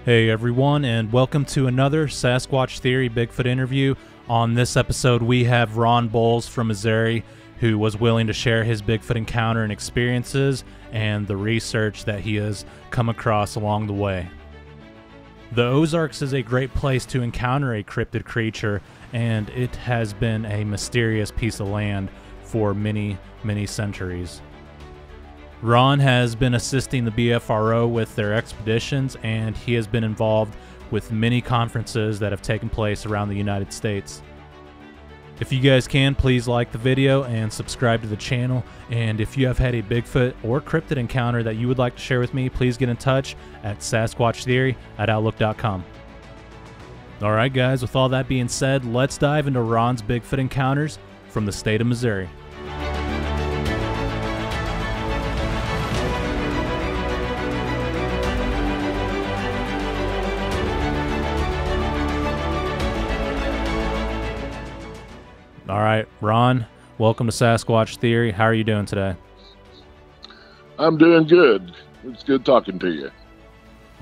Hey everyone, and welcome to another Sasquatch Theory Bigfoot interview. On this episode, we have Ron Boles from Missouri, who was willing to share his Bigfoot encounter and experiences and the research that he has come across along the way. The Ozarks is a great place to encounter a cryptid creature, and it has been a mysterious piece of land for many, many centuries. Ron has been assisting the Bfro with their expeditions, and he has been involved with many conferences that have taken place around the United States. If you guys can, please like the video and subscribe to the channel. And if you have had a Bigfoot or cryptid encounter that you would like to share with me, please get in touch at sasquatchtheory@outlook.com. Alright guys, with all that being said, let's dive into Ron's Bigfoot encounters from the state of Missouri. All right, Ron, welcome to Sasquatch Theory. How are you doing today? I'm doing good. It's good talking to you.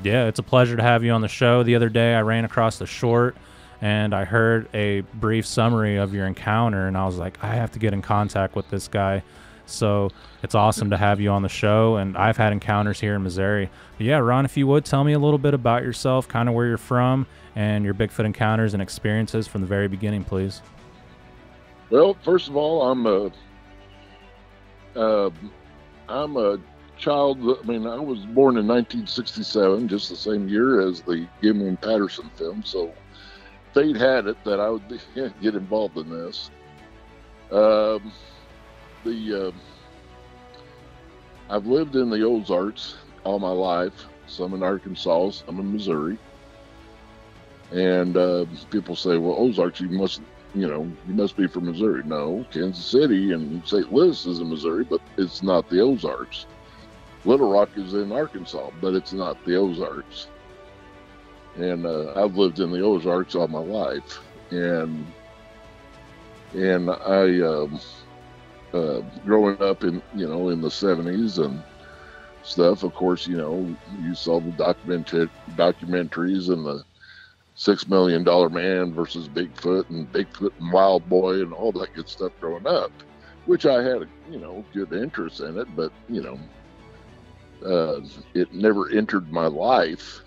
Yeah, it's a pleasure to have you on the show. The other day, I ran across the short, and I heard a brief summary of your encounter, and I was like, I have to get in contact with this guy. So it's awesome to have you on the show, and I've had encounters here in Missouri. But yeah, Ron, if you would, tell me a little bit about yourself, kind of where you're from, and your Bigfoot encounters and experiences from the very beginning, please. Well, first of all, I'm a child. I mean, I was born in 1967, just the same year as the Gimlin and Patterson film. So fate had it that I would get involved in this. I've lived in the Ozarks all my life. Some in Arkansas, some in Missouri. And people say, "Well, Ozarks, you must be from Missouri." No, Kansas City and St. Louis is in Missouri, but it's not the Ozarks. Little Rock is in Arkansas, but it's not the Ozarks. And I've lived in the Ozarks all my life, and I growing up in the 70s and stuff. Of course, you saw the documentaries and the $6 Million Man versus Bigfoot and Bigfoot and Wild Boy and all that good stuff growing up, which I had good interest in it, but it never entered my life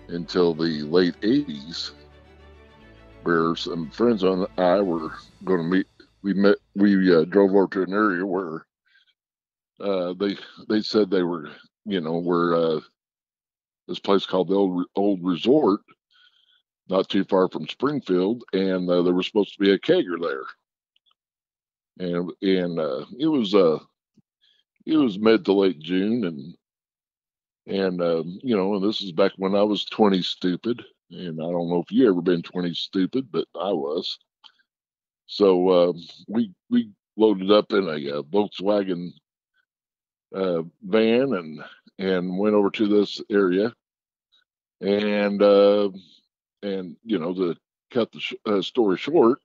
until the late 80s, where some friends and I were going to meet. We drove over to an area where they said they were where this place called the old resort, not too far from Springfield, and there was supposed to be a kegger there, and it was mid to late June, and this is back when I was 20 stupid, and I don't know if you ever been 20 stupid, but I was. So we loaded up in a Volkswagen van and went over to this area, and to cut the story short,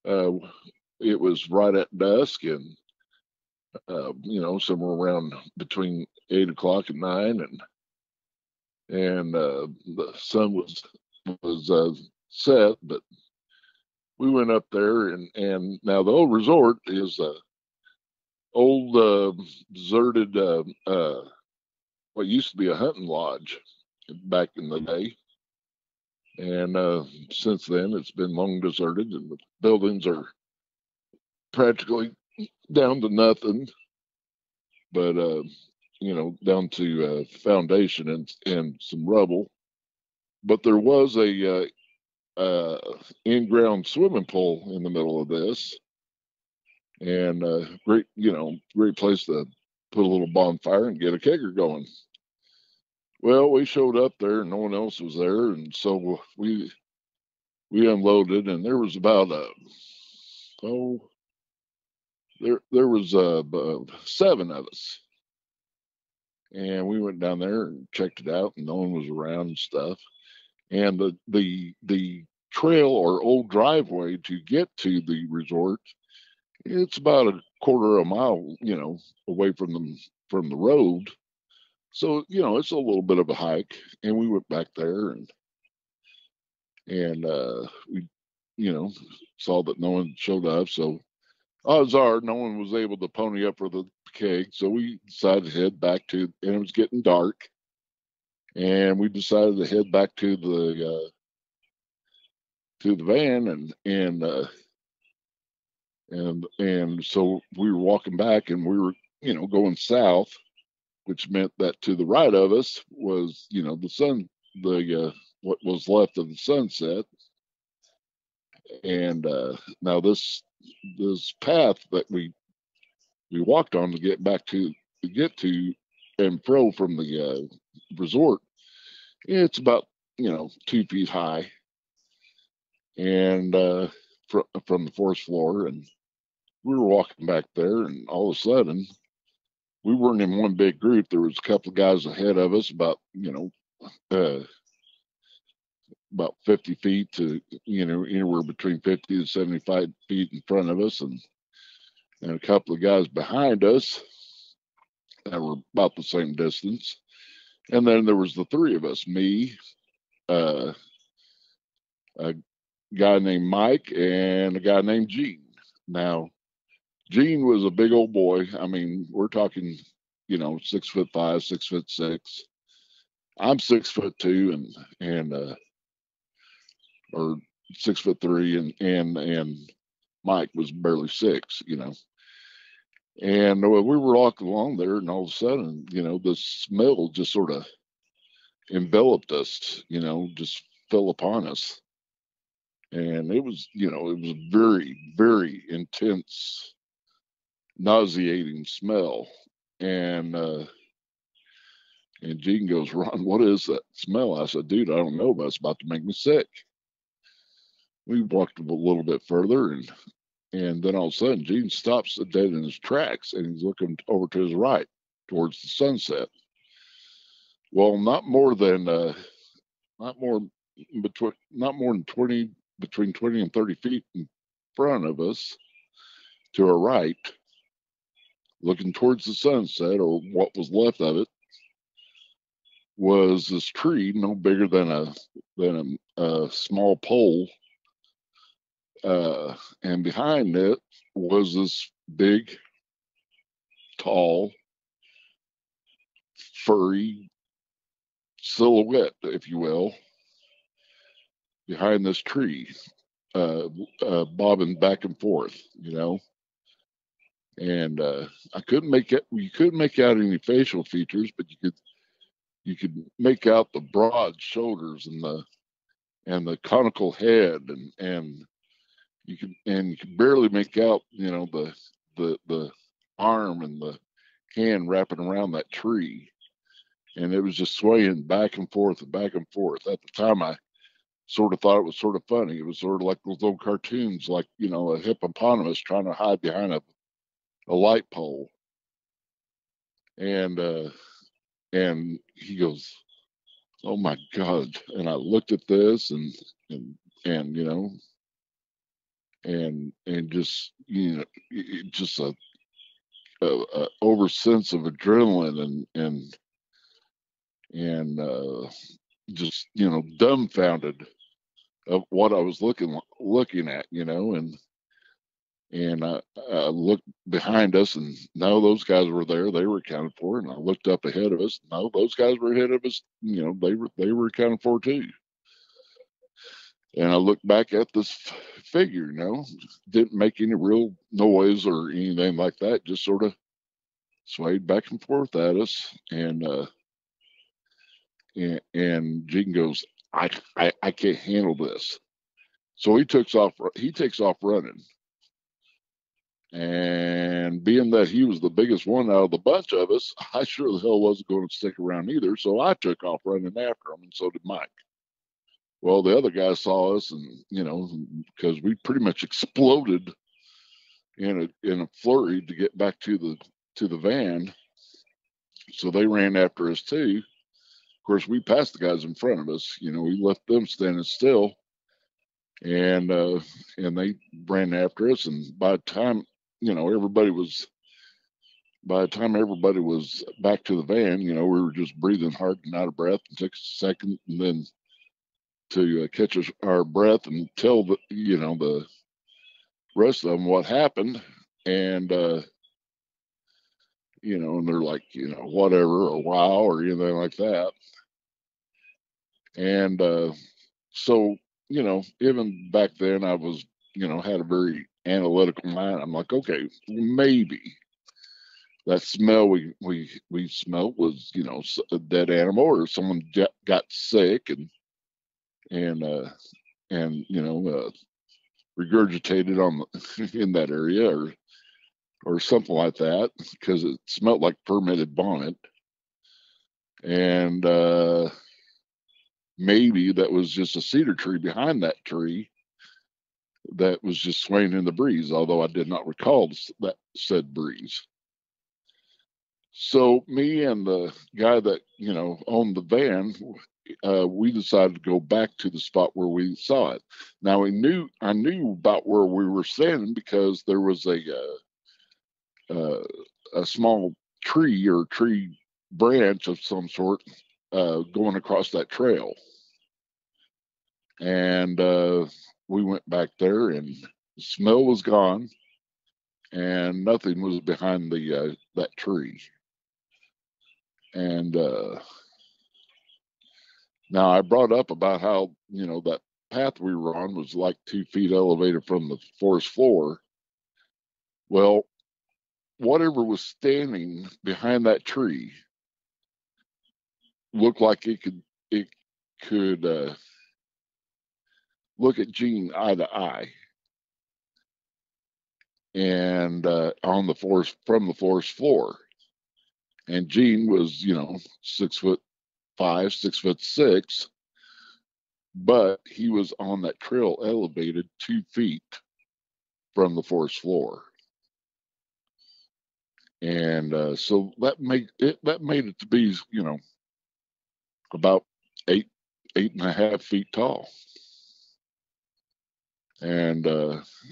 it was right at dusk, and somewhere around between 8 o'clock and 9, and the sun was set, but we went up there, and now the old resort is old deserted what used to be a hunting lodge back in the day. And since then, it's been long deserted, and the buildings are practically down to nothing, but down to foundation and some rubble. But there was a in-ground swimming pool in the middle of this, and great place to put a little bonfire and get a kegger going. Well, we showed up there and no one else was there, and so we unloaded, and there was about there was 7 of us, and we went down there and checked it out, and no one was around and stuff. And the trail or old driveway to get to the resort, it's about quarter of a mile, away from the road. So, it's a little bit of a hike, and we went back there and we, saw that no one showed up. So odds are no one was able to pony up for the keg. So we decided to head back and it was getting dark, and we decided to head back to the van, and so we were walking back, and we were, going south, which meant that to the right of us was, the sun, what was left of the sunset. And now this path that we walked on to get to Bfro from the resort, it's about 2 feet high, and from the forest floor. And we were walking back there, and all of a sudden, we weren't in one big group. There was a couple of guys ahead of us, about about 50 feet to anywhere between 50 to 75 feet in front of us, and a couple of guys behind us that were about the same distance. And then there was the three of us, me, a guy named Mike, and a guy named Gene. Now, Gene was a big old boy. I mean, we're talking, 6'5", 6'6". I'm 6'2", and or 6'3", and Mike was barely 6, And we were walking along there, and all of a sudden, this smell just sort of enveloped us, just fell upon us. And it was, it was a very, very intense, nauseating smell. And Gene goes, "Ron, what is that smell?" I said, "Dude, I don't know, but it's about to make me sick." We walked a little bit further, and then all of a sudden, Gene stops dead in his tracks, and he's looking over to his right towards the sunset. Well, not more than 20, between 20 and 30 feet in front of us, to our right, looking towards the sunset, or what was left of it, was this tree no bigger than a small pole. And behind it was this big, tall, furry silhouette, if you will, behind this tree, bobbing back and forth, And I couldn't make it. You couldn't make out any facial features, but you could make out the broad shoulders and the conical head, and you could barely make out, the arm and the hand wrapping around that tree, and it was just swaying back and forth and back and forth. At the time, I sort of thought it was sort of funny. It was sort of like those old cartoons, like a hippopotamus trying to hide behind a light pole. And he goes, "Oh my God!" And I looked at this, and just just a over sense of adrenaline, and just dumbfounded of what I was looking at, and I looked behind us, and no, those guys were there; they were accounted for. And I looked up ahead of us; no, those guys were ahead of us; they were accounted for too. And I looked back at this figure, didn't make any real noise or anything like that, just sort of swayed back and forth at us. And Gene goes, I can't handle this. So he takes off running. And being that he was the biggest one out of the bunch of us, I sure the hell wasn't going to stick around either. So I took off running after him, and so did Mike. Well, the other guys saw us, and because we pretty much exploded in a flurry to get back to the van, so they ran after us too. Of course, we passed the guys in front of us. We left them standing still, and they ran after us. And by the time everybody was, by the time everybody was back to the van, we were just breathing hard and out of breath. It took a second, and then to catch our breath and tell the rest of them what happened. And and they're like, whatever, or wow, or anything like that. And so, even back then I was, had a very analytical mind. I'm like, okay, maybe that smell we smelled was, a dead animal, or someone got sick and regurgitated in that area, or something like that, because it smelled like fermented vomit. And maybe that was just a cedar tree behind that tree that was just swaying in the breeze, although I did not recall that said breeze. So me and the guy that owned the van, we decided to go back to the spot where we saw it. Now I knew about where we were standing because there was a small tree or tree branch of some sort going across that trail. And we went back there, and the smell was gone, and nothing was behind that tree. And now I brought up about how that path we were on was like 2 feet elevated from the forest floor. Well, whatever was standing behind that tree looked like it could look at Gene eye to eye, and from the forest floor. And Gene was 6'5", 6'6", but he was on that trail elevated 2 feet from the forest floor. And so that made it to be about 8.5 feet tall. And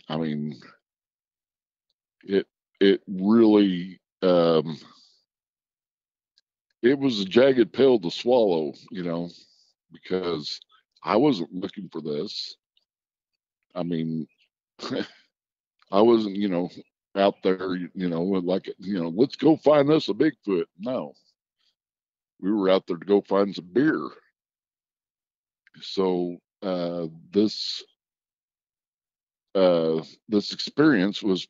I mean, it really it was a jagged pill to swallow, because I wasn't looking for this. I mean, I wasn't, out there, like, let's go find us a Bigfoot. No, we were out there to go find some beer. So this experience was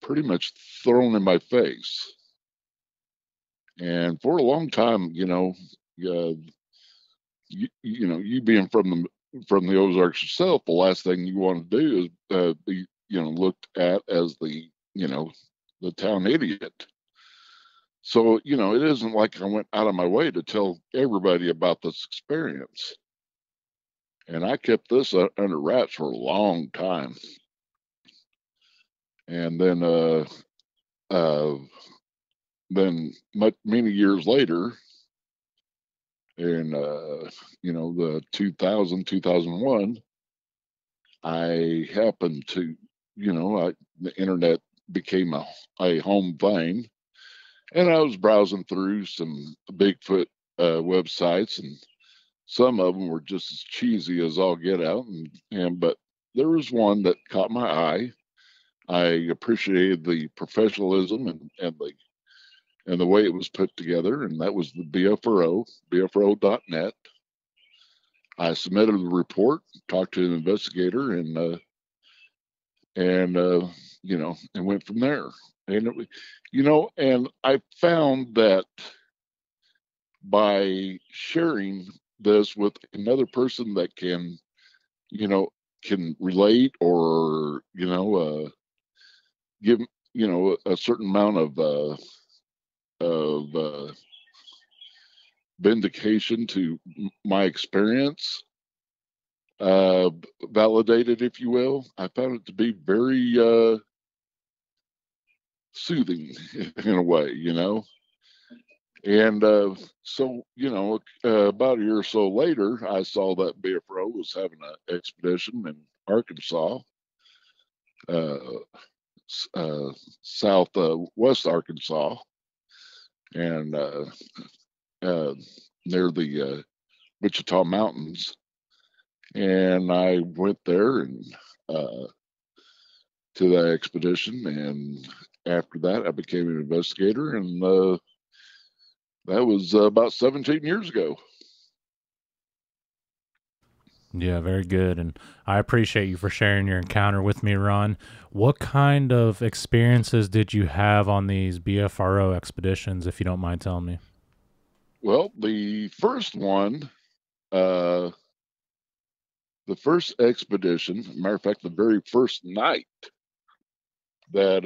pretty much thrown in my face. And for a long time, you being from the Ozarks yourself, the last thing you want to do is be looked at as the town idiot. So it isn't like I went out of my way to tell everybody about this experience. And I kept this under wraps for a long time. And then many years later, in the 2001, I happened to the internet became a home thing, and I was browsing through some Bigfoot websites, and some of them were just as cheesy as all get out, but there was one that caught my eye. I appreciated the professionalism and the way it was put together, and that was the Bfro.net. I submitted the report, talked to an investigator, and went from there. And and I found that by sharing this with another person that can relate, or give a certain amount of vindication to my experience, validated, if you will, I found it to be very soothing in a way, And so, about a year or so later, I saw that Bfro was having an expedition in Arkansas. southwest Arkansas, and near the Wichita Mountains. And I went there and to that expedition, and after that, I became an investigator, and that was about 17 years ago. Yeah, very good. And I appreciate you for sharing your encounter with me, Ron. What kind of experiences did you have on these BFRO expeditions, if you don't mind telling me? Well, the first one, the first expedition, matter of fact, the very first night that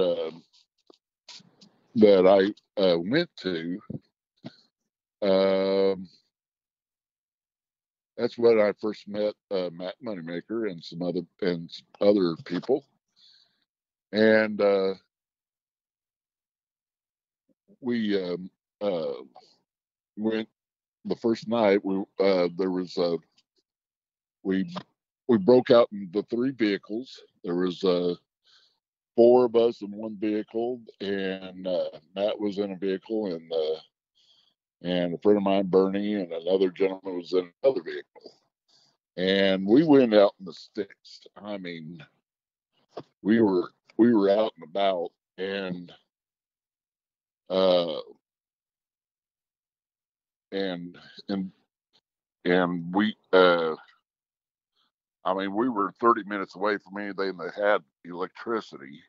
I went to, um, that's when I first met Matt Moneymaker and some other people, and we went the first night. There was we we broke out into 3 vehicles. There was 4 of us in one vehicle, and Matt was in a vehicle, and a friend of mine, Bernie, and another gentleman was in another vehicle. And we went out in the sticks. I mean, we were out and about, and uh, and and and we I mean, we were 30 minutes away from anything that had electricity.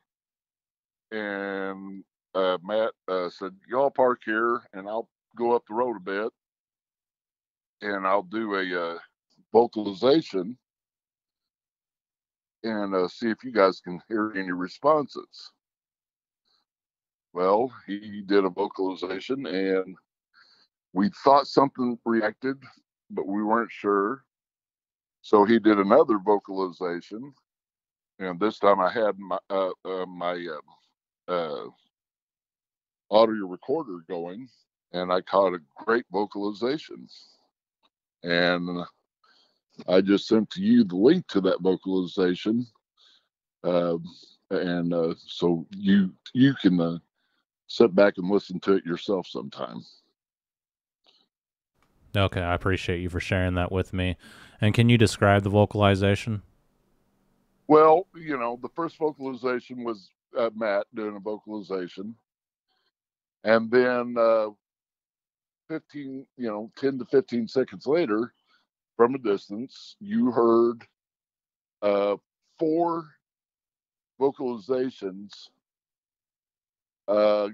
And Matt said, "Y'all park here, and I'll go up the road a bit, and I'll do a vocalization and see if you guys can hear any responses." Well, he did a vocalization, and we thought something reacted, but we weren't sure. So he did another vocalization, and this time I had my audio recorder going, and I caught a great vocalization. And I just sent to you the link to that vocalization, uh, and so you can sit back and listen to it yourself sometime. Okay, I appreciate you for sharing that with me. And can you describe the vocalization? Well, the first vocalization was Matt doing a vocalization, and then 10 to 15 seconds later, from a distance, you heard 4 vocalizations, uh,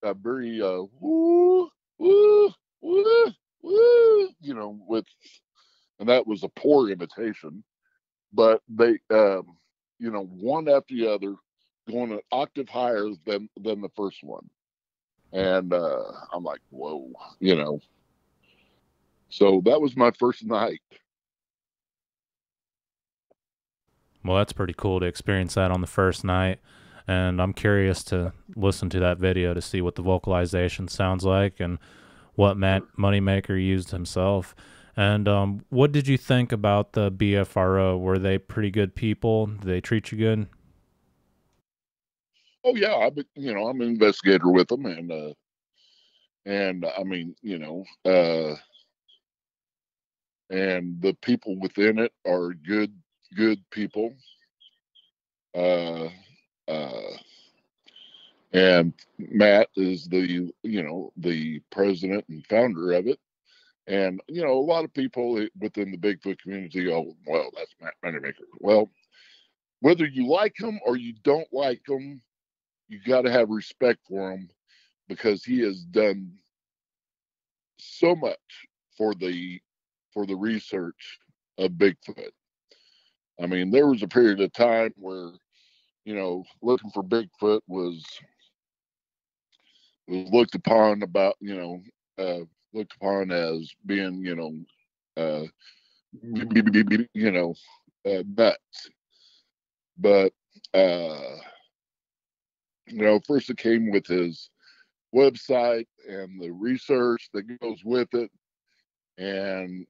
a very woo, woo, woo, woo, and that was a poor imitation, but they, one after the other, going an octave higher than the first one. And I'm like, whoa, So that was my first night. Well, that's pretty cool to experience that on the first night. And I'm curious to listen to that video to see what the vocalization sounds like and what Matt Moneymaker used himself. And what did you think about the BFRO? Were they pretty good people? Did they treat you good? Oh yeah, I'm an investigator with them, and I mean, and the people within it are good people. Uh, uh, and Matt is the president and founder of it. And a lot of people within the Bigfoot community, oh well, that's Matt Moneymaker. Well, whether you like him or you don't like him, you got to have respect for him because he has done so much for the research of Bigfoot. I mean, there was a period of time where looking for Bigfoot was looked upon looked upon as being uh, nuts. But first it came with his website and the research that goes with it. And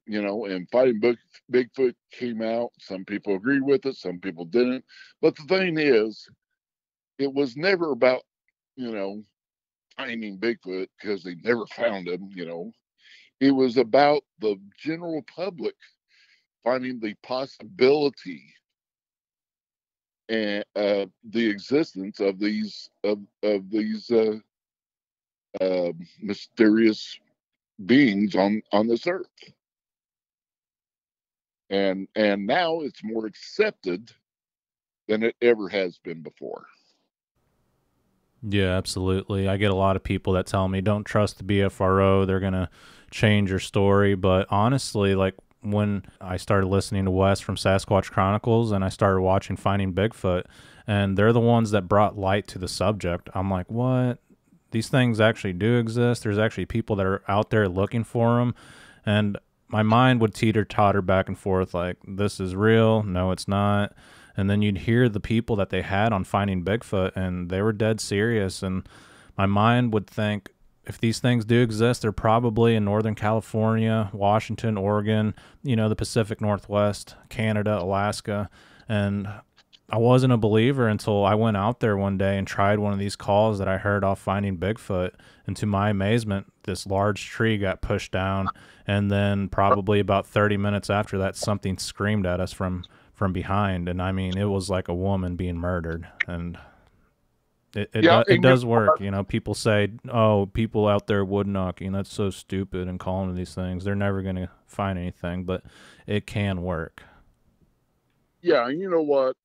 Fighting Bigfoot came out. Some people agreed with it, some people didn't. But the thing is, it was never about, you know, finding Bigfoot because they never found him, you know. It was about the general public finding the possibility and the existence of these mysterious beings on this earth. And now it's more accepted than it ever has been before. Yeah, absolutely. I get a lot of people that tell me don't trust the BFRO, they're going to change your story, but honestly, like when I started listening to Wes from Sasquatch Chronicles and I started watching Finding Bigfoot, and they're the ones that brought light to the subject, I'm like, what? These things actually do exist. There's actually people that are out there looking for them. And my mind would teeter-totter back and forth like, this is real. No, it's not. And then you'd hear the people that they had on Finding Bigfoot, and they were dead serious. And my mind would think, if these things do exist, they're probably in Northern California, Washington, Oregon, the Pacific Northwest, Canada, Alaska. And I wasn't a believer until I went out there one day and tried one of these calls that I heard off Finding Bigfoot. And to my amazement, this large tree got pushed down. And then probably about 30 minutes after that, something screamed at us from behind. And I mean, it was like a woman being murdered. And it does work. People say, oh, people out there wood knocking, that's so stupid, and calling these things. They're never going to find anything, but it can work. Yeah, and you know what?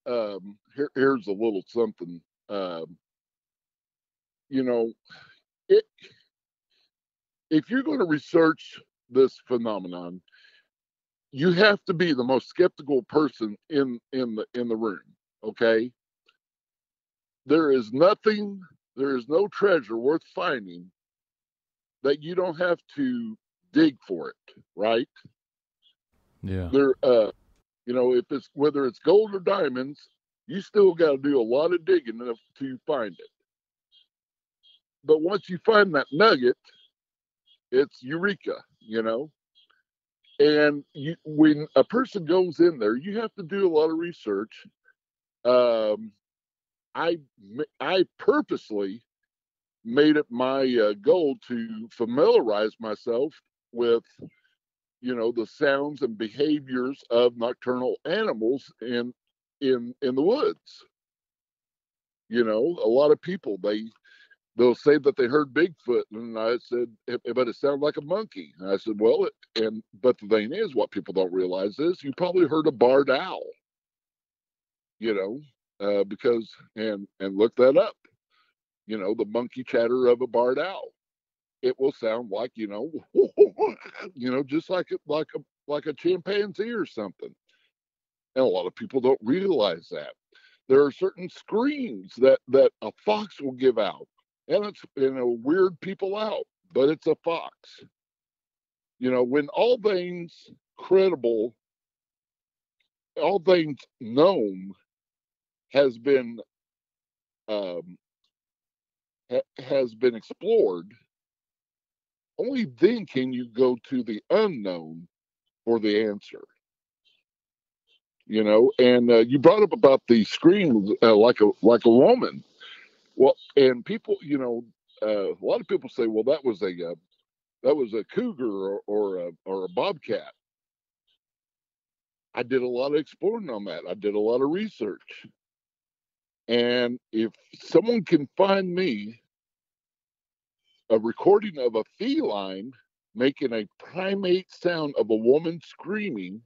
Here's a little something. It, if you're going to research this phenomenon, you have to be the most skeptical person in the room. Okay, there is no treasure worth finding that you don't have to dig for it, right? Yeah. If it's whether it's gold or diamonds, you still got to do a lot of digging to find it. But once you find that nugget, it's eureka, And when a person goes in there, you have to do a lot of research. I purposely made it my goal to familiarize myself with the sounds and behaviors of nocturnal animals in the woods. A lot of people they'll say that they heard Bigfoot, and I said, but it sounded like a monkey. And I said, well, but the thing is, what people don't realize is you probably heard a barred owl. Because and look that up. The monkey chatter of a barred owl. It will sound like just like a chimpanzee or something. And a lot of people don't realize that there are certain screams that a fox will give out, and it's weird people out, but it's a fox. When all things credible, all things known has been explored, only then can you go to the unknown for the answer. And you brought up about the scream like a woman. Well, and people, a lot of people say, well, that was a cougar or a bobcat. I did a lot of exploring on that. I did a lot of research. And if someone can find me a recording of a feline making a primate sound of a woman screaming,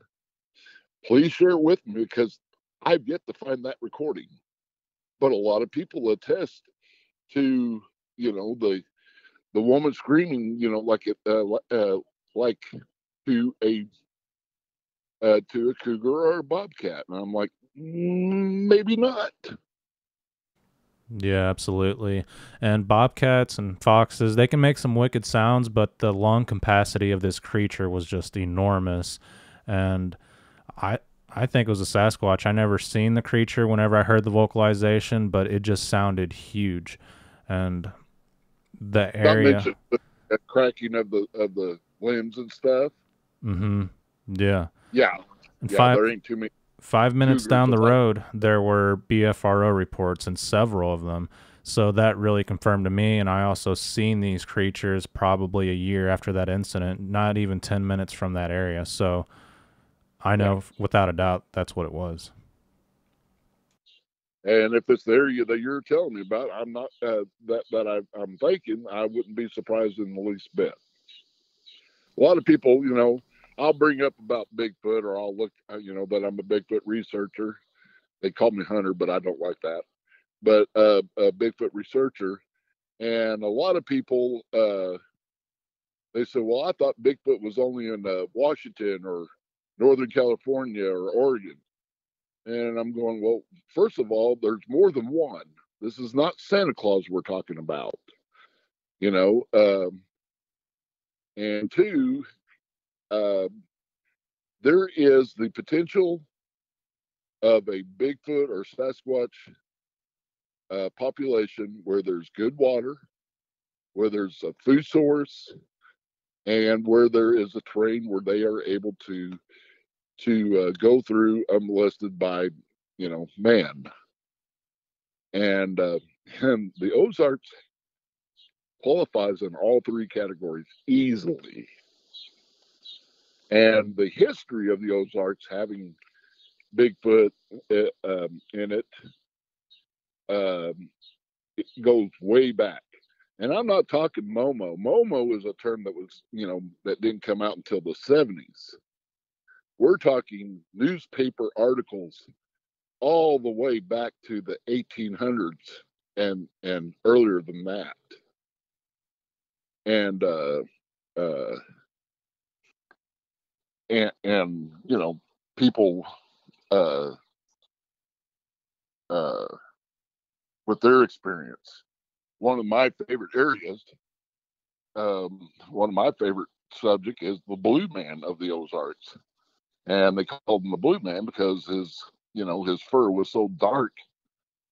please share it with me, because I've yet to find that recording. But a lot of people attest to, the woman screaming, like to a cougar or a bobcat. And I'm like, maybe not. Yeah, absolutely. And bobcats and foxes, they can make some wicked sounds, but the lung capacity of this creature was just enormous. And I think it was a Sasquatch. I never seen the creature whenever I heard the vocalization, but it just sounded huge. And the area, the cracking of the limbs and stuff. Mm-hmm. Yeah. Yeah. And there ain't too many 5 minutes cougars down the alive. road, there were BFRO reports, and several of them. So that really confirmed to me. And I also seen these creatures probably a year after that incident, not even 10 minutes from that area. So I know without a doubt that's what it was. And if it's the area that you're telling me about, I'm not I'm thinking, I wouldn't be surprised in the least bit. A lot of people, I'll bring up about Bigfoot, or I'll look, that I'm a Bigfoot researcher. They call me Hunter, but I don't like that. But a Bigfoot researcher, and a lot of people, they say, well, I thought Bigfoot was only in Washington or Northern California or Oregon. And I'm going, well, first of all, there's more than one. This is not Santa Claus we're talking about, and two, there is the potential of a Bigfoot or Sasquatch population where there's good water, where there's a food source, and where there is a terrain where they are able to go through unmolested by man. And the Ozarks qualifies in all three categories easily. And the history of the Ozarks having Bigfoot in it, it goes way back. And I'm not talking Momo. Momo is a term that was, that didn't come out until the 70s. We're talking newspaper articles all the way back to the 1800s and earlier than that. And people with their experience. One of my favorite areas, one of my favorite subject is the blue man of the Ozarks. And they called him the blue man because his fur was so dark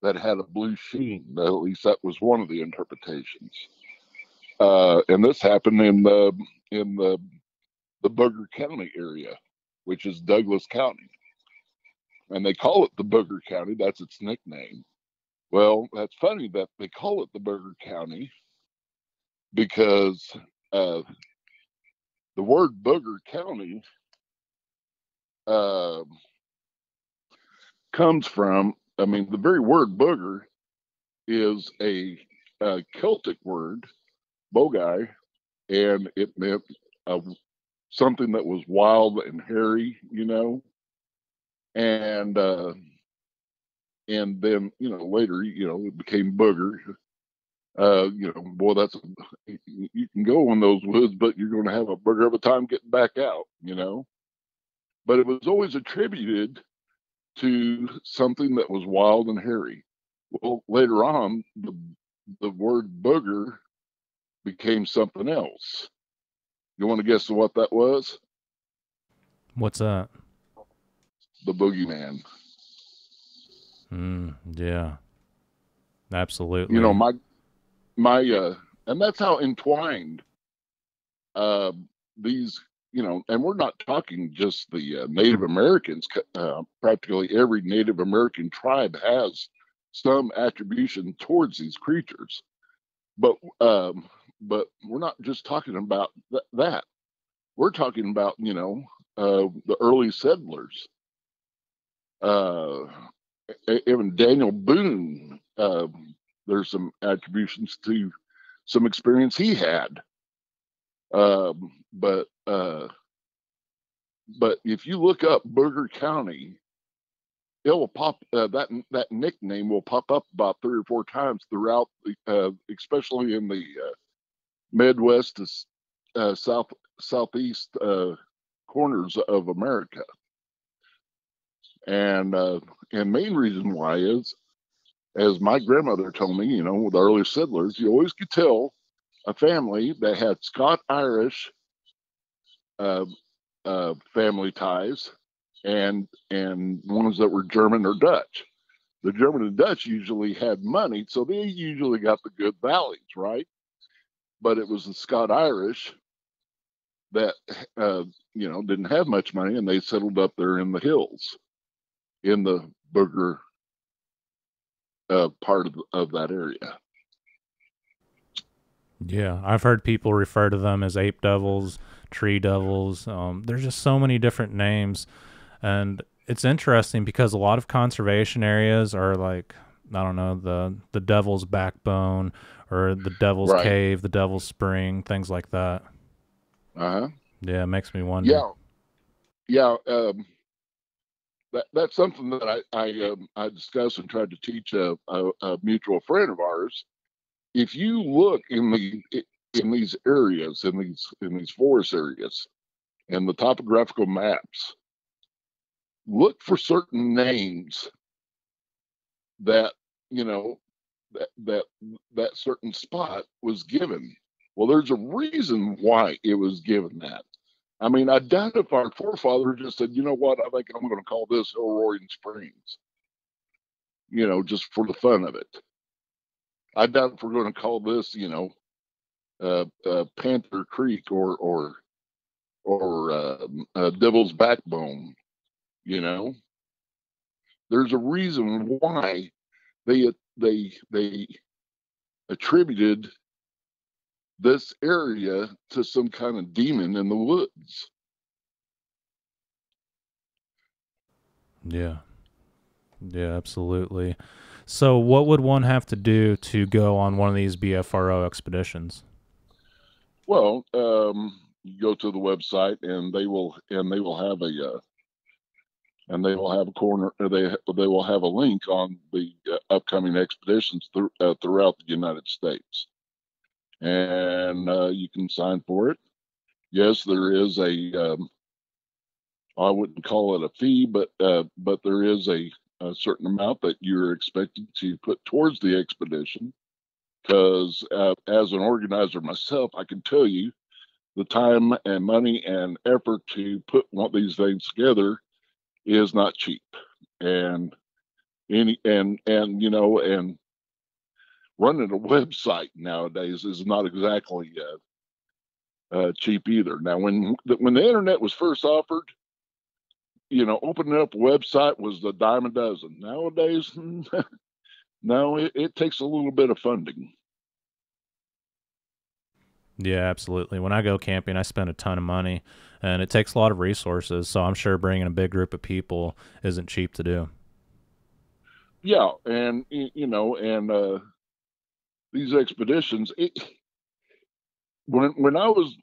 that it had a blue sheen. At least that was one of the interpretations. And this happened in the Booger County area, which is Douglas County. And they call it the Booger County. That's its nickname. Well, that's funny that they call it the Booger County because the word Booger County comes from, the very word booger is a Celtic word, bogai, and it meant something that was wild and hairy, and then later it became booger. Boy, you can go in those woods, but you're going to have a booger of a time getting back out, But it was always attributed to something that was wild and hairy. Well, later on, the word booger became something else. You want to guess what that was? What's that? The boogeyman. Yeah, absolutely. And that's how entwined these, and we're not talking just the Native Americans. Practically every Native American tribe has some attribution towards these creatures, but we're not just talking about that. We're talking about the early settlers. Even Daniel Boone, there's some attributions to some experience he had. But if you look up Booger County, it will pop that nickname will pop up about 3 or 4 times throughout, especially in the Midwest to southeast corners of America. And main reason why is, as my grandmother told me, with the early settlers, you always could tell a family that had Scotch-Irish family ties and ones that were German or Dutch. The German and Dutch usually had money, so they usually got the good valleys, right? But it was the Scotch-Irish that didn't have much money, and they settled up there in the hills. in the booger part of that area. Yeah, I've heard people refer to them as ape devils, tree devils. There's just so many different names, and it's interesting because a lot of conservation areas are like, I don't know, the devil's backbone or the devil's Right. cave, the devil's spring, things like that. Uh-huh. Yeah, it makes me wonder. Yeah. That's something that I discussed and tried to teach a mutual friend of ours. If you look in these areas, in these forest areas, and the topographical maps, look for certain names that that certain spot was given. Well, there's a reason why it was given that. I mean, I doubt if our forefather just said, you know what, I think I'm going to call this Roaring Springs, just for the fun of it. I doubt if we're going to call this, Panther Creek or Devil's Backbone. There's a reason why they attributed this area to some kind of demon in the woods. Yeah. Yeah, absolutely. So what would one have to do to go on one of these BFRO expeditions? Well, you go to the website and they will have a corner. They will have a link on the upcoming expeditions throughout the United States, and you can sign for it. Yes, there is I wouldn't call it a fee, but there is a certain amount that you're expected to put towards the expedition. Because as an organizer myself, I can tell you the time and money and effort to put one of these things together is not cheap. And and running a website nowadays is not exactly cheap either. Now, when the internet was first offered, opening up a website was a dime a dozen. Nowadays, no, it takes a little bit of funding. Yeah, absolutely. When I go camping, I spend a ton of money, and it takes a lot of resources. So I'm sure bringing a big group of people isn't cheap to do. Yeah, and these expeditions. When I was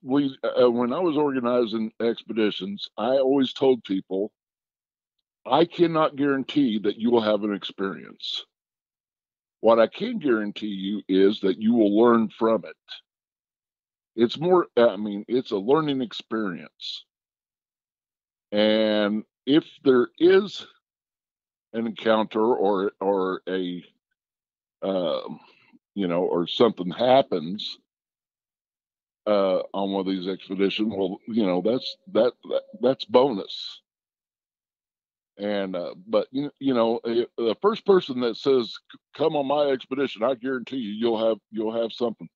organizing expeditions, I always told people, I cannot guarantee that you will have an experience. What I can guarantee you is that you will learn from it. It's more, I mean, it's a learning experience. And if there is an encounter or a, or something happens on one of these expeditions, well, that's bonus. And but the first person that says, "Come on my expedition," I guarantee you'll have something.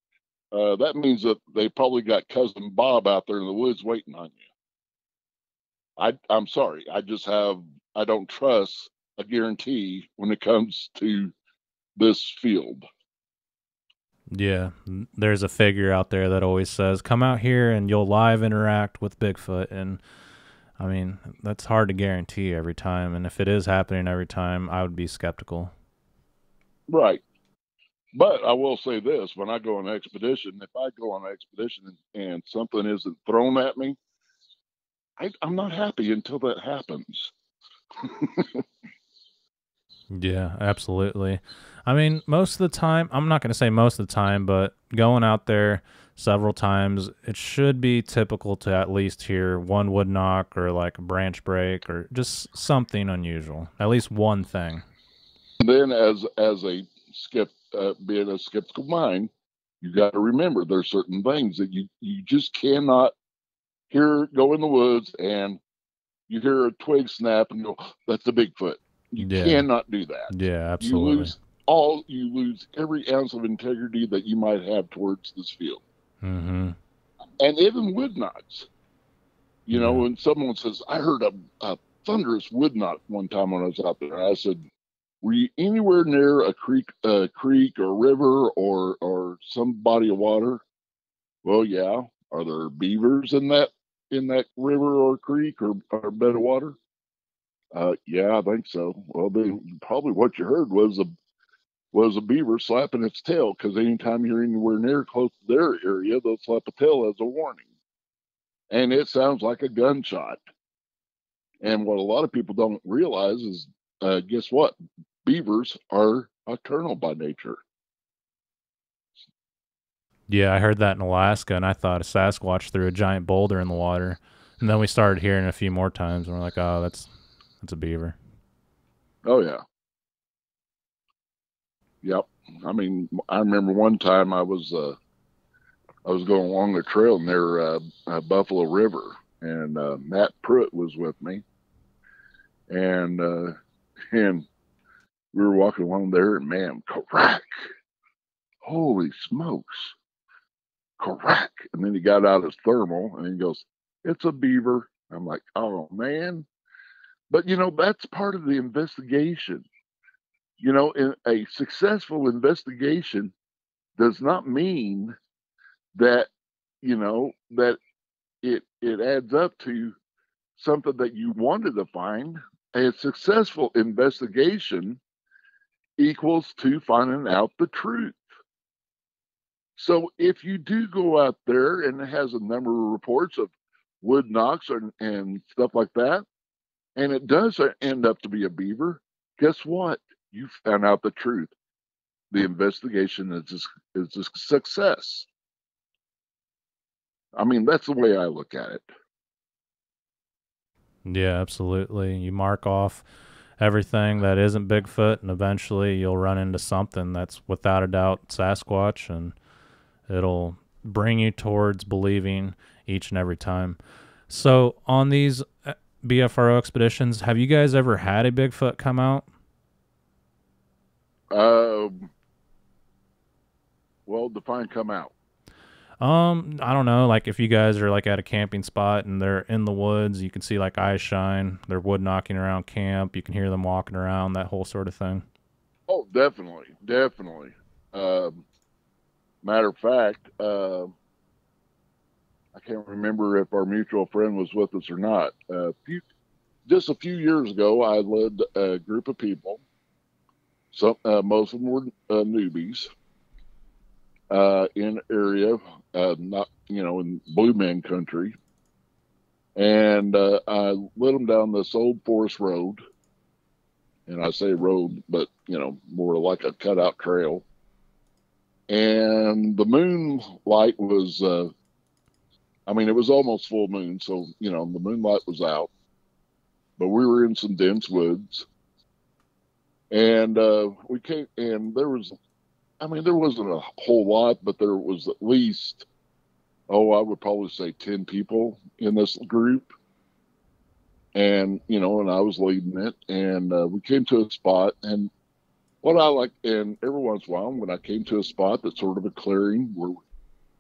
That means that they probably got cousin Bob out there in the woods waiting on you. I'm sorry. I don't trust a guarantee when it comes to this field. Yeah, there's a figure out there that always says, "Come out here and you'll live interact with Bigfoot." And I mean, that's hard to guarantee every time. And if it is happening every time, I would be skeptical. Right. But I will say this, when I go on an expedition, if I go on an expedition and something isn't thrown at me, I'm not happy until that happens. Yeah, absolutely. I mean, most of the time, I'm not going to say most of the time, but going out there several times, it should be typical to at least hear one wood knock or like a branch break or just something unusual. At least one thing. And then as a being a skeptical mind, you got to remember there's certain things that you just cannot go in the woods and you hear a twig snap and go, "That's a Bigfoot." You Yeah. cannot do that. Yeah, You absolutely. lose every ounce of integrity that you might have towards this field. Mm-hmm. And even wood knots. Yeah. When someone says, "I heard a thunderous wood knock one time when I was out there. I said, "Were you anywhere near a creek or river or some body of water?" "Well, yeah." "Are there beavers in that river or creek or bed of water?" "Yeah, I think so." "Well, then probably what you heard was a beaver slapping its tail, because anytime you're anywhere near close to their area, they'll slap a tail as a warning. And it sounds like a gunshot. And what a lot of people don't realize is, guess what? Beavers are nocturnal by nature. Yeah, I heard that in Alaska, and I thought a Sasquatch threw a giant boulder in the water. And then we started hearing it a few more times, and we're like, oh, that's a beaver. Oh yeah, yep. I mean, I remember one time I was going along the trail near Buffalo River, and Matt Pruitt was with me, and and we were walking along there, and man, crack! Holy smokes! Crack! And then he got out his thermal, and he goes, "It's a beaver." I'm like, "Oh man!" But that's part of the investigation. In a successful investigation does not mean that that it adds up to something that you wanted to find. A successful investigation equals to finding out the truth. So if you do go out there and it has a number of reports of wood knocks and stuff like that, and it does end up to be a beaver, guess what? You found out the truth. The investigation is a success. I mean, that's the way I look at it. Yeah, absolutely. You mark off everything that isn't Bigfoot, and eventually you'll run into something that's without a doubt Sasquatch, and it'll bring you towards believing each and every time. So on these BFRO expeditions, have you guys ever had a Bigfoot come out? Well, define come out. I don't know. Like if you guys are like at a camping spot and they're in the woods, you can see like eyes shine. They're wood knocking around camp. You can hear them walking around. That whole sort of thing. Oh, definitely, definitely. Matter of fact, I can't remember if our mutual friend was with us or not. Just a few years ago, I led a group of people. Some, most of them were newbies in area, not in Blue Man country, and I led them down this old forest road. And I say road, but more like a cutout trail. And the moonlight was, it was almost full moon, so the moonlight was out, but we were in some dense woods, and we came, and there wasn't a whole lot, but there was at least, I would probably say 10 people in this group. And and I was leading it, and we came to a spot, and what I like, and every once in a while, when I came to a spot that's sort of a clearing, where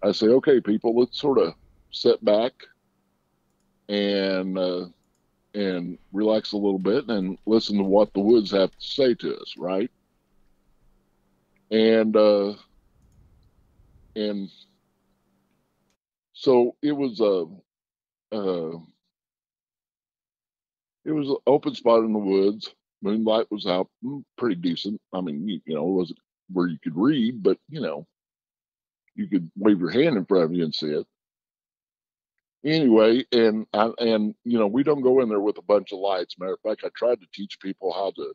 I say, "Okay, people, let's sort of sit back and relax a little bit and listen to what the woods have to say to us," right? And and so uh, it was an open spot in the woods. Moonlight was out, pretty decent. I mean, it wasn't where you could read, but you could wave your hand in front of you and see it. Anyway, and we don't go in there with a bunch of lights. Matter of fact, I tried to teach people how to,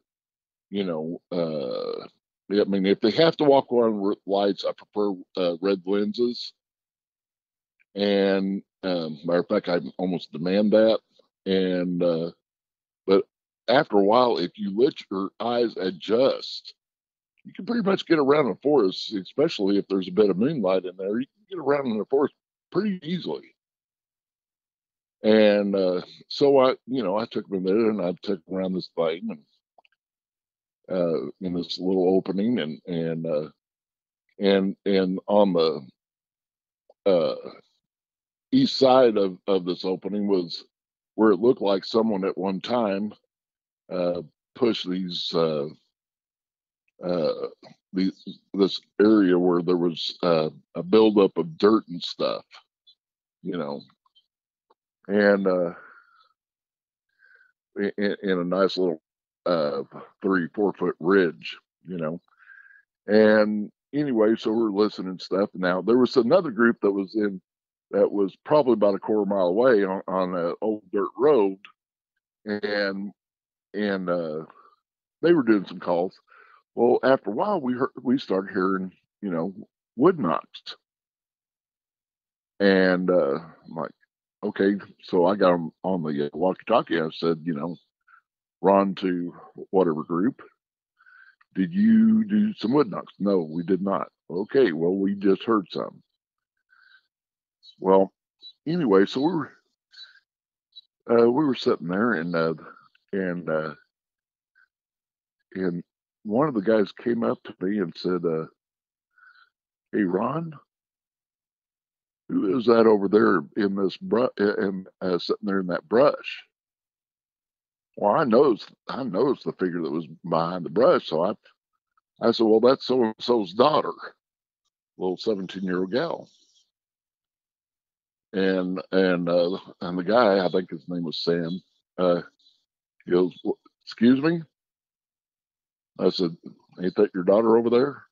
if they have to walk on lights, I prefer red lenses. And matter of fact, I almost demand that. And but after a while, if you let your eyes adjust, you can pretty much get around a forest, especially if there's a bit of moonlight in there. You can get around in the forest pretty easily. And so I took them in there, and I took them around this thing, and in this little opening, and on the uh, east side of this opening was where it looked like someone at one time pushed this area where there was a buildup of dirt and stuff, you know, and in a nice little 3-4 foot ridge, you know. And anyway, so we're listening to stuff. Now there was another group that was probably about a quarter mile away on an old dirt road, and they were doing some calls. Well, after a while, we started hearing, wood knocks, and I'm like, okay. So I got them on the walkie-talkie. I said, Ron to whatever group, did you do some wood knocks? No, we did not. Okay, well, we just heard some. Well, anyway, so we were sitting there, and one of the guys came up to me and said, "Hey, Ron, who is that over there in this and sitting there in that brush?" Well, I noticed the figure that was behind the brush, so I said, "Well, that's so and so's daughter, little 17-year-old gal." And the guy, I think his name was Sam, he goes, "Excuse me?" I said, "Ain't that your daughter over there?"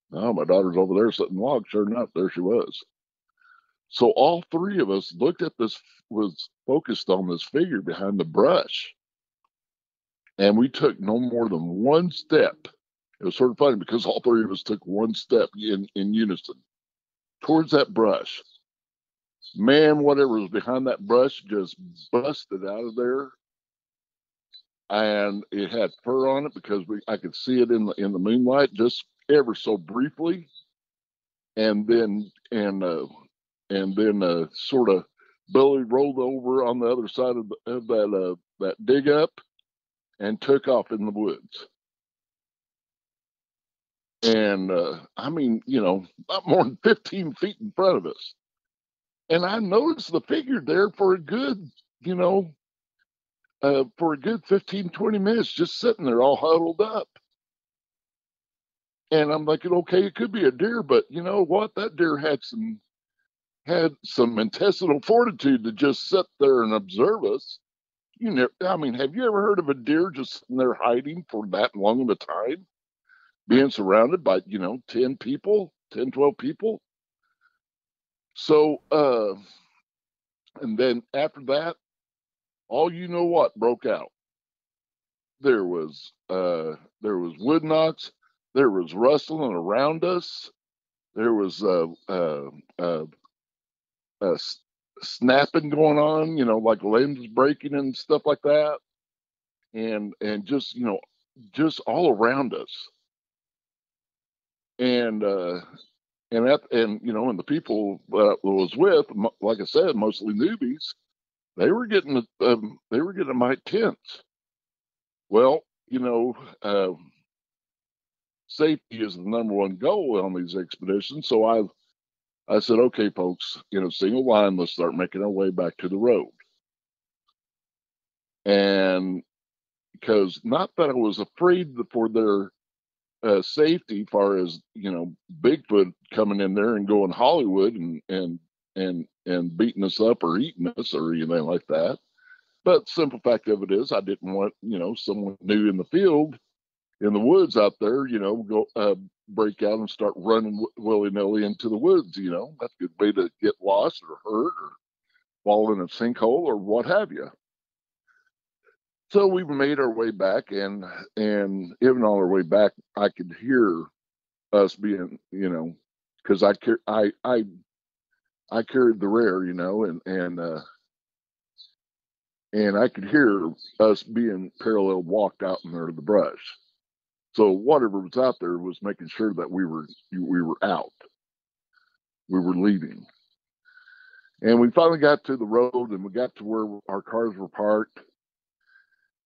"No, my daughter's over there sitting log." Sure enough, there she was. So all three of us looked at this, was focused on this figure behind the brush. And we took no more than one step. It was sort of funny because all three of us took one step in unison towards that brush. Man, whatever was behind that brush just busted out of there. And it had fur on it because I could see it in the moonlight just ever so briefly. And then sort of Billy rolled over on the other side of that dig up and took off in the woods. And I mean, not more than 15 feet in front of us. And I noticed the figure there for a good, for a good 15, 20 minutes, just sitting there all huddled up. And I'm thinking, okay, it could be a deer, but you know what? That deer had some intestinal fortitude to just sit there and observe us. Have you ever heard of a deer just sitting there hiding for that long of a time, being surrounded by 10 people, 10, 12 people? So and then after that, all what broke out. There was wood knocks, there was rustling around us, there was snapping going on, like limbs breaking and stuff like that, and just just all around us. And and the people that I was with, like I said, mostly newbies, they were getting my tense. Well, safety is the number one goal on these expeditions. So I said, okay, folks, single line, let's start making our way back to the road. And because not that I was afraid for their safety, far as Bigfoot coming in there and going Hollywood and beating us up or eating us or anything like that. But simple fact of it is, I didn't want someone new in the field, in the woods out there, go break out and start running willy nilly into the woods. That's a good way to get lost or hurt or fall in a sinkhole or what have you. So we made our way back, and even on our way back, I could hear us being, because I carried the rear, and I could hear us being parallel walked out in there in the brush. So whatever was out there was making sure that we were out, we were leaving, and we finally got to the road, and we got to where our cars were parked.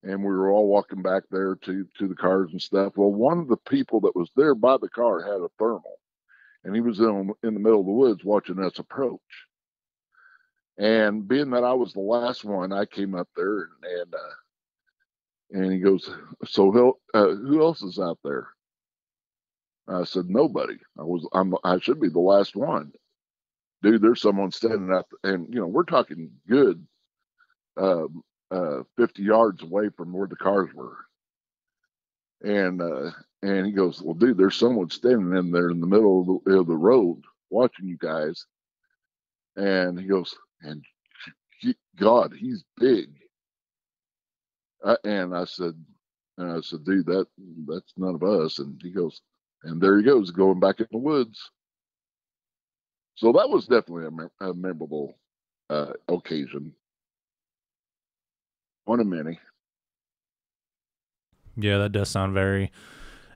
And we were all walking back there to the cars and stuff. Well, one of the people that was there by the car had a thermal, and he was in the middle of the woods watching us approach. And being that I was the last one, I came up there and he goes, "So who else is out there?" I said, "Nobody. I should be the last one, dude. There's someone standing out, and we're talking good 50 yards away from where the cars were." And he goes, "Well, dude, there's someone standing in there in the middle of the road watching you guys." And he goes, "And God, he's big." And I said, "Dude, that's none of us." And he goes, and there he goes, going back in the woods. So that was definitely a memorable occasion. One of many. Yeah, that does sound very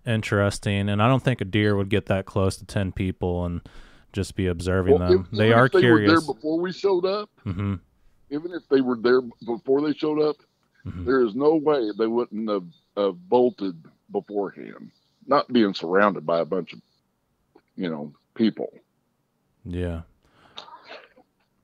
interesting. And I don't think a deer would get that close to 10 people and just be observing Well, them. They even are if they were there curious. before we showed up, Mm-hmm. even if they were there before they showed up, Mm-hmm. there is no way they wouldn't have bolted beforehand, not being surrounded by a bunch of, people. Yeah.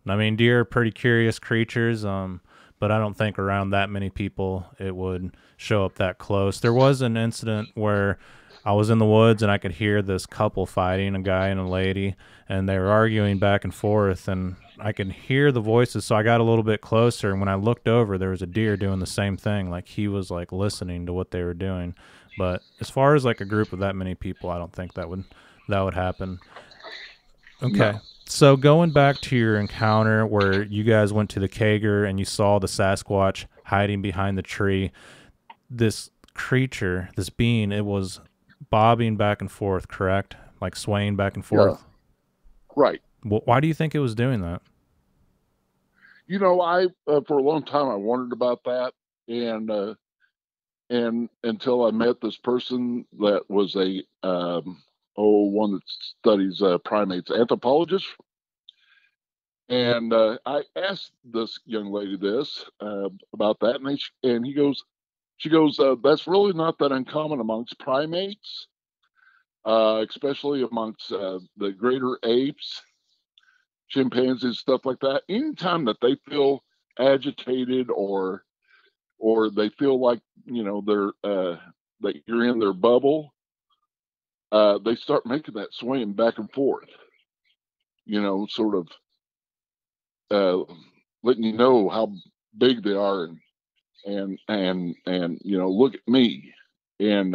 I mean, deer are pretty curious creatures, but I don't think around that many people it would show up that close. There was an incident where I was in the woods and I could hear this couple fighting, a guy and a lady, and they were arguing back and forth, and I could hear the voices, so I got a little bit closer, and when I looked over, there was a deer doing the same thing. Like, he was, like, listening to what they were doing. But as far as, like, a group of that many people, I don't think that would happen. Okay. No. So going back to your encounter where you guys went to the Kager and you saw the Sasquatch hiding behind the tree, this creature, this being, it was bobbing back and forth, correct? Like swaying back and Yeah. forth. Right. Why do you think it was doing that? I for a long time I wondered about that, and until I met this person that was a one that studies primates, anthropologist. And I asked this young lady this about that, and she goes, "That's really not that uncommon amongst primates, especially amongst the greater apes, chimpanzees, stuff like that. Anytime that they feel agitated or they feel like they're that you're in their bubble, they start making that swaying back and forth. Sort of letting you know how big they are and look at me and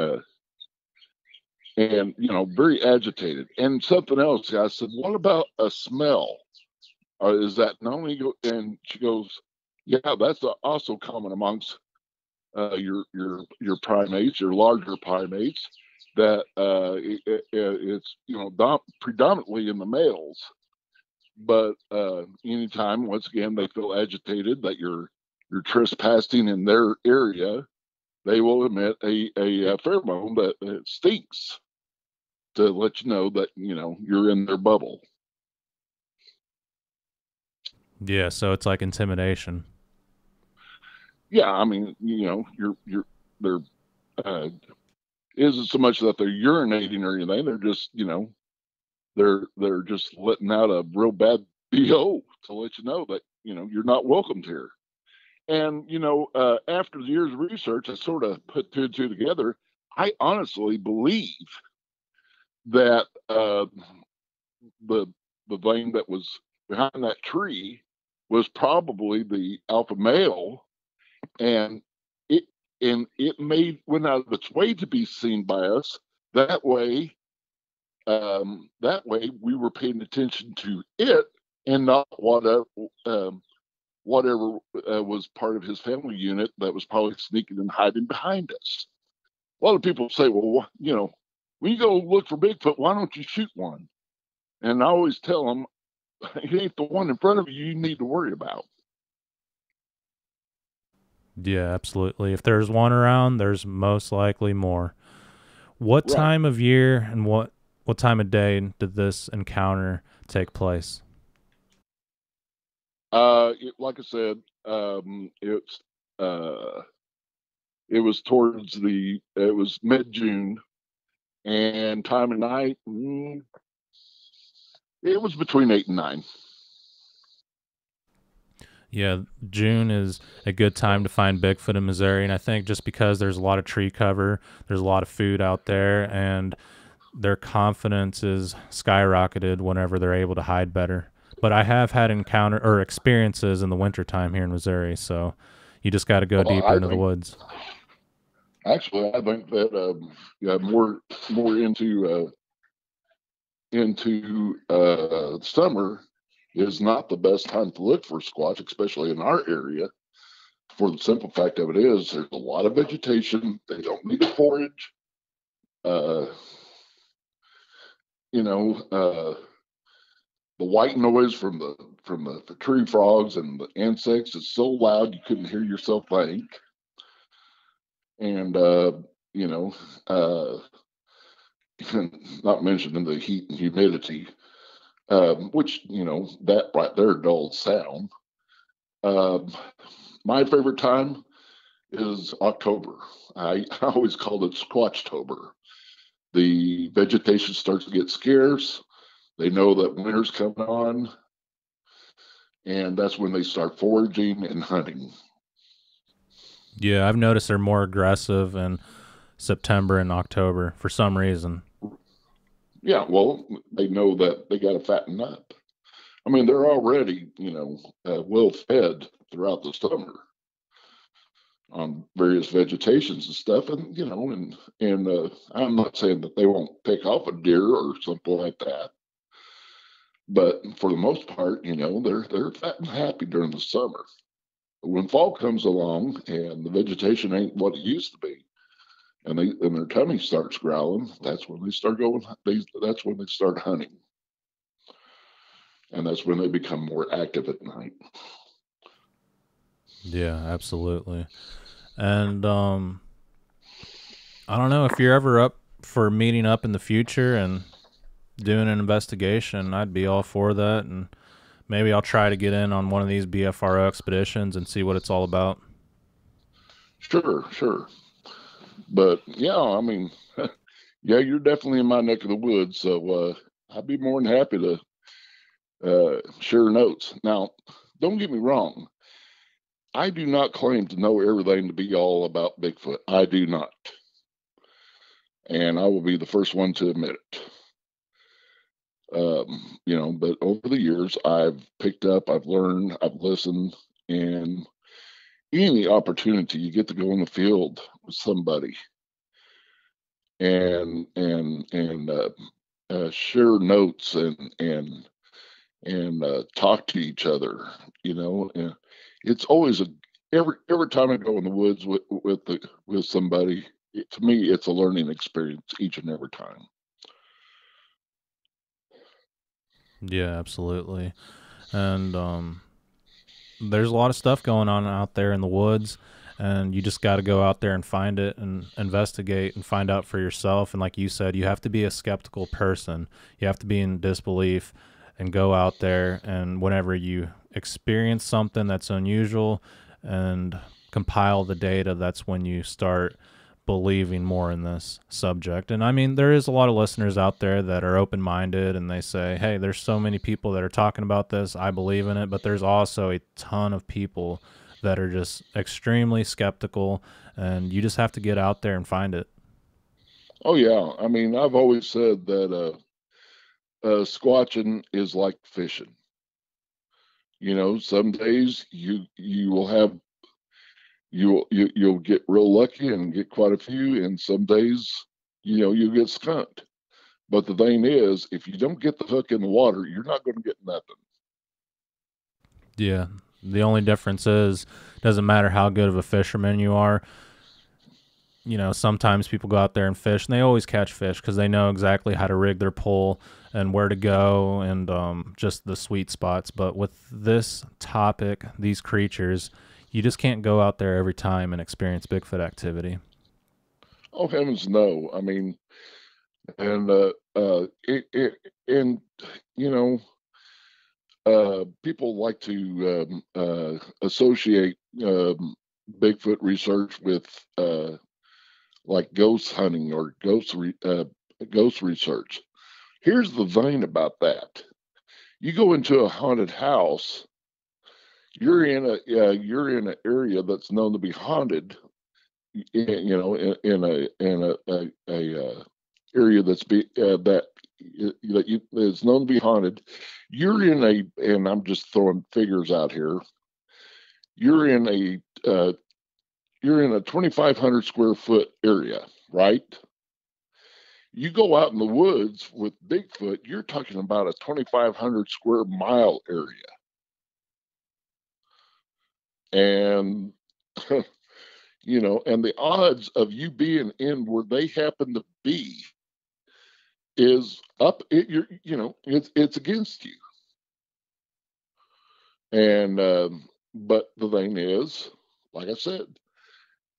very agitated. And something else, I said, "What about a smell? Or is that not only go?" And she goes, "Yeah, that's also common amongst your primates, your larger primates. That it's predominantly in the males, but anytime, once again, they feel agitated that you're trespassing in their area, they will emit a pheromone that stinks to let you know that you're in their bubble." Yeah, so it's like intimidation. Yeah, I mean, you're they're isn't so much that they're urinating or anything. They're just they're just letting out a real bad bo to let you know that you're not welcomed here. And after the years of research, I sort of put two and two together. I honestly believe that the the thing that was behind that tree was probably the alpha male, and it it went out of its way to be seen by us. That way we were paying attention to it and not whatever was part of his family unit that was probably sneaking and hiding behind us. A lot of people say, "Well, when you go look for Bigfoot, why don't you shoot one?" And I always tell them, it ain't the one in front of you need to worry about. Yeah, absolutely. If there's one around, there's most likely more. What Right. time of year and what time of day did this encounter take place? Like I said, uh, it was it was mid June, and time of night, it was between 8 and 9. Yeah, June is a good time to find Bigfoot in Missouri, and I think just because there's a lot of tree cover, there's a lot of food out there, and their confidence is skyrocketed whenever they're able to hide better. But I have had encounter or experiences in the wintertime here in Missouri, so you just got to go Well, deeper into the woods. I think that yeah, more into summer is not the best time to look for squatch, especially in our area. For the simple fact of it is, there's a lot of vegetation. They don't need to forage. Uh, you know, the white noise from the tree frogs and the insects is so loud you couldn't hear yourself think. And you know, uh, not mentioning the heat and humidity, which that right there dulls sound. Um, my favorite time is October. I always called it Squatchtober. The vegetation starts to get scarce. They know that winter's coming on, and that's when they start foraging and hunting. Yeah, I've noticed they're more aggressive in September and October for some reason. Yeah, well, they know that they got to fatten up. I mean, they're already, well fed throughout the summer on various vegetations and stuff, and I'm not saying that they won't pick off a deer or something like that, but for the most part, they're fat and happy during the summer. But when fall comes along and the vegetation ain't what it used to be, and their tummy starts growling, that's when they start going. That's when they start hunting, and that's when they become more active at night. Yeah, absolutely. And I don't know if you're ever up for meeting up in the future and doing an investigation. I'd be all for that, and maybe I'll try to get in on one of these BFRO expeditions and see what it's all about. Sure, sure. But yeah, I mean, yeah, you're definitely in my neck of the woods, so I'd be more than happy to share notes. Now, don't get me wrong. I do not claim to know everything to be all about Bigfoot. I do not. And I will be the first one to admit it. But over the years, I've picked up, I've learned, I've listened, and any opportunity you get to go in the field with somebody and share notes and talk to each other. And it's always every time I go in the woods with somebody. To me, it's a learning experience each and every time. Yeah, absolutely. And there's a lot of stuff going on out there in the woods, and you just got to go out there and find it and investigate and find out for yourself. And like you said, you have to be a skeptical person. You have to be in disbelief and go out there. And whenever you experience something that's unusual and compile the data, that's when you start believing more in this subject. And I mean, there is a lot of listeners out there that are open minded and they say, hey, there's so many people that are talking about this. I believe in it. But there's also a ton of people that are just extremely skeptical, and you just have to get out there and find it. Oh yeah, I mean, I've always said that squatching is like fishing. Some days you'll get real lucky and get quite a few, and some days you'll get skunked. But the thing is, if you don't get the hook in the water, you're not going to get nothing. Yeah. The only difference is, doesn't matter how good of a fisherman you are. Sometimes people go out there and fish, and they always catch fish because they know exactly how to rig their pole and where to go and just the sweet spots. But with this topic, these creatures, you just can't go out there every time and experience Bigfoot activity. Oh heavens, no! I mean, and and you know, people like to associate Bigfoot research with like ghost hunting or ghost research. Here's the thing about that: you go into a haunted house, you're in an area that's known to be haunted. In a area that is known to be haunted. And I'm just throwing figures out here. You're in a uh, you're in a 2,500 square foot area, right? You go out in the woods with Bigfoot, you're talking about a 2,500 square mile area. And, and the odds of you being in where they happen to be is up, it's against you. And, but the thing is, like I said,